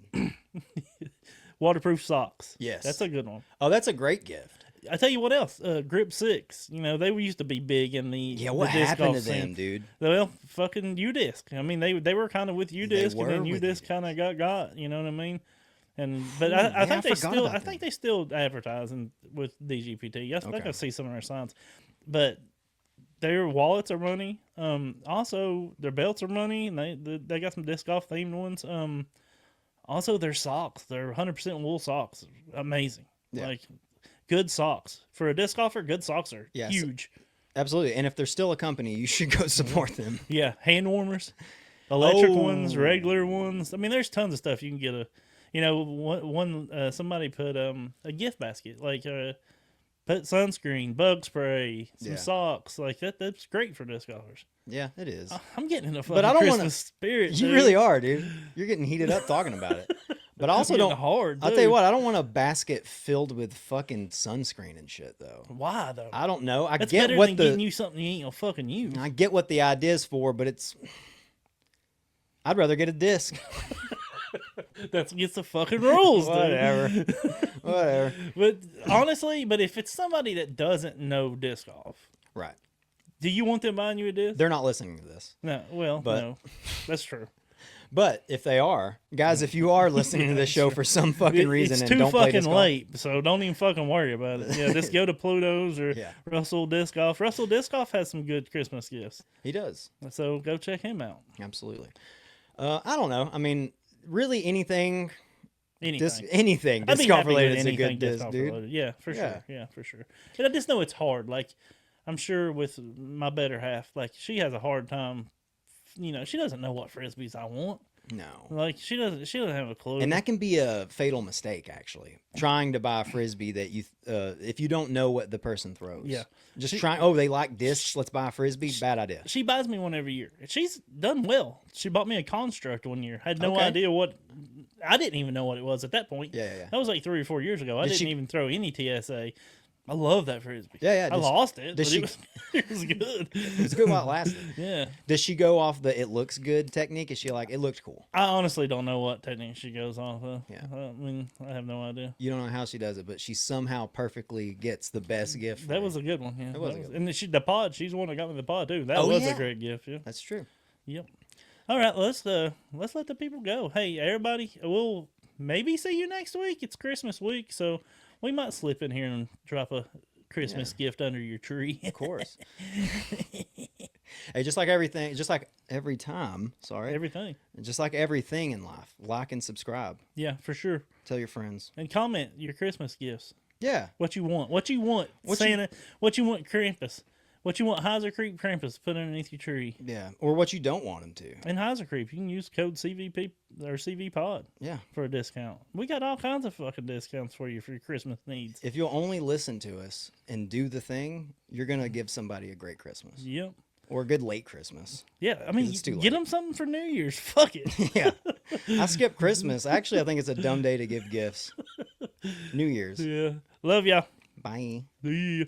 Speaker 1: waterproof socks.
Speaker 2: Yes.
Speaker 1: That's a good one.
Speaker 2: Oh, that's a great gift.
Speaker 1: I tell you what else, Grip 6. They used to be big in the
Speaker 2: Yeah, what
Speaker 1: the disc
Speaker 2: happened
Speaker 1: golf
Speaker 2: to them,
Speaker 1: scene.
Speaker 2: dude?
Speaker 1: Well, fucking U-Disc. I mean, they were kind of with U-Disc, and
Speaker 2: were
Speaker 1: then
Speaker 2: with
Speaker 1: U-Disc kind of got. You know what I mean? But
Speaker 2: yeah,
Speaker 1: I think
Speaker 2: I
Speaker 1: they
Speaker 2: forgot
Speaker 1: still,
Speaker 2: about
Speaker 1: I think they still advertising with DGPT. I think
Speaker 2: Okay.
Speaker 1: I see some of their signs, but their wallets are money. Also their belts are money, and they got some disc golf themed ones. Also their socks, they're 100% wool socks, amazing.
Speaker 2: Yeah.
Speaker 1: Like good socks for a disc golfer. Good socks are
Speaker 2: Yes.
Speaker 1: huge.
Speaker 2: Absolutely. And if they're still a company, you should go support them.
Speaker 1: Yeah, hand warmers, electric
Speaker 2: Oh.
Speaker 1: ones, regular ones. I mean, there's tons of stuff you can get. Somebody put a gift basket, like put sunscreen, bug spray, some
Speaker 2: Yeah.
Speaker 1: socks, like that. That's great for disc golfers.
Speaker 2: Yeah, it is.
Speaker 1: I'm getting in a fucking
Speaker 2: But I don't
Speaker 1: Christmas
Speaker 2: wanna-
Speaker 1: spirit.
Speaker 2: You
Speaker 1: dude.
Speaker 2: really are, dude. You're getting heated up talking about it. But I also
Speaker 1: Getting
Speaker 2: don't.
Speaker 1: hard.
Speaker 2: I'll tell you
Speaker 1: dude.
Speaker 2: what. I don't want a basket filled with fucking sunscreen and shit, though.
Speaker 1: Why though?
Speaker 2: I don't know. I
Speaker 1: That's
Speaker 2: get
Speaker 1: better
Speaker 2: what
Speaker 1: than
Speaker 2: the.
Speaker 1: getting you something you ain't gonna fucking use.
Speaker 2: I get what the idea's for, but it's. I'd rather get a disc.
Speaker 1: That's against the fucking rules, dude.
Speaker 2: Whatever. Whatever.
Speaker 1: But honestly, if it's somebody that doesn't know disc golf,
Speaker 2: Right.
Speaker 1: do you want them buying you a disc?
Speaker 2: They're not listening to this.
Speaker 1: No, well,
Speaker 2: But-
Speaker 1: no, that's true.
Speaker 2: But if they are, guys, if you are listening to this show for some fucking reason
Speaker 1: It's
Speaker 2: and
Speaker 1: too
Speaker 2: don't play
Speaker 1: fucking
Speaker 2: disc golf,
Speaker 1: late, so don't even fucking worry about it. Yeah, just go to Pluto's or
Speaker 2: Yeah.
Speaker 1: Russell Disc Golf. Russell Disc Golf has some good Christmas gifts,
Speaker 2: he does.
Speaker 1: so go check him out.
Speaker 2: Absolutely. I don't know. I mean, really anything.
Speaker 1: Anything.
Speaker 2: Anything
Speaker 1: I'd be
Speaker 2: disc golf
Speaker 1: happy with
Speaker 2: related is a
Speaker 1: anything
Speaker 2: good
Speaker 1: disc
Speaker 2: disc,
Speaker 1: golf
Speaker 2: dude.
Speaker 1: related. Yeah, for
Speaker 2: Yeah.
Speaker 1: sure. Yeah, for sure. And I just know it's hard. Like, I'm sure with my better half, like she has a hard time. She doesn't know what frisbees I want.
Speaker 2: No.
Speaker 1: Like she doesn't have a clue.
Speaker 2: And that can be a fatal mistake, actually. Trying to buy a frisbee that you, if you don't know what the person throws.
Speaker 1: Yeah.
Speaker 2: Just trying. Oh, they like discs. Let's buy a frisbee. Bad idea.
Speaker 1: She buys me one every year. She's done well. She bought me a construct one year. Had no
Speaker 2: Okay.
Speaker 1: idea what. I didn't even know what it was at that point.
Speaker 2: Yeah.
Speaker 1: That was like 3 or 4 years ago. I
Speaker 2: Did
Speaker 1: didn't
Speaker 2: she-
Speaker 1: even throw any TSA. I love that frisbee.
Speaker 2: Yeah.
Speaker 1: I lost it,
Speaker 2: did
Speaker 1: but
Speaker 2: she-
Speaker 1: it was good.
Speaker 2: It's good while it lasted.
Speaker 1: Yeah.
Speaker 2: Does she go off the "it looks good" technique? Is she like, it looked cool?
Speaker 1: I honestly don't know what technique she goes off of.
Speaker 2: Yeah.
Speaker 1: I mean, I have no idea.
Speaker 2: You don't know how she does it, but she somehow perfectly gets the best gift. for
Speaker 1: That
Speaker 2: you.
Speaker 1: was a good one. Yeah,
Speaker 2: That was a good
Speaker 1: And then the pod. She's the one that got me the pod too. That
Speaker 2: Oh,
Speaker 1: was
Speaker 2: yeah.
Speaker 1: a great gift. Yeah.
Speaker 2: That's true.
Speaker 1: Yep. All right, let's let the people go. Hey, everybody, we'll maybe see you next week. It's Christmas week, so we might slip in here and drop a Christmas gift under your tree.
Speaker 2: Of course. Hey, just like everything, just like every time. Sorry.
Speaker 1: Everything.
Speaker 2: Just like everything in life, like and subscribe.
Speaker 1: Yeah, for sure.
Speaker 2: Tell your friends.
Speaker 1: And comment your Christmas gifts.
Speaker 2: Yeah.
Speaker 1: What you want. What you want, Santa. What you want, Krampus. What you want, Heiser Creek Krampus to put underneath your tree.
Speaker 2: Yeah. Or what you don't want them to.
Speaker 1: And Heiser Creek, you can use code CVP or CV Pod
Speaker 2: Yeah.
Speaker 1: for a discount. We got all kinds of fucking discounts for you for your Christmas needs.
Speaker 2: If you'll only listen to us and do the thing, you're going to give somebody a great Christmas
Speaker 1: Yep.
Speaker 2: or a good late Christmas.
Speaker 1: Yeah, I mean,
Speaker 2: it's too
Speaker 1: get
Speaker 2: late.
Speaker 1: them something for New Year's. Fuck it.
Speaker 2: Yeah. I skip Christmas. Actually, I think it's a dumb day to give gifts. New Year's.
Speaker 1: Yeah. Love y'all.
Speaker 2: Bye.
Speaker 1: See ya.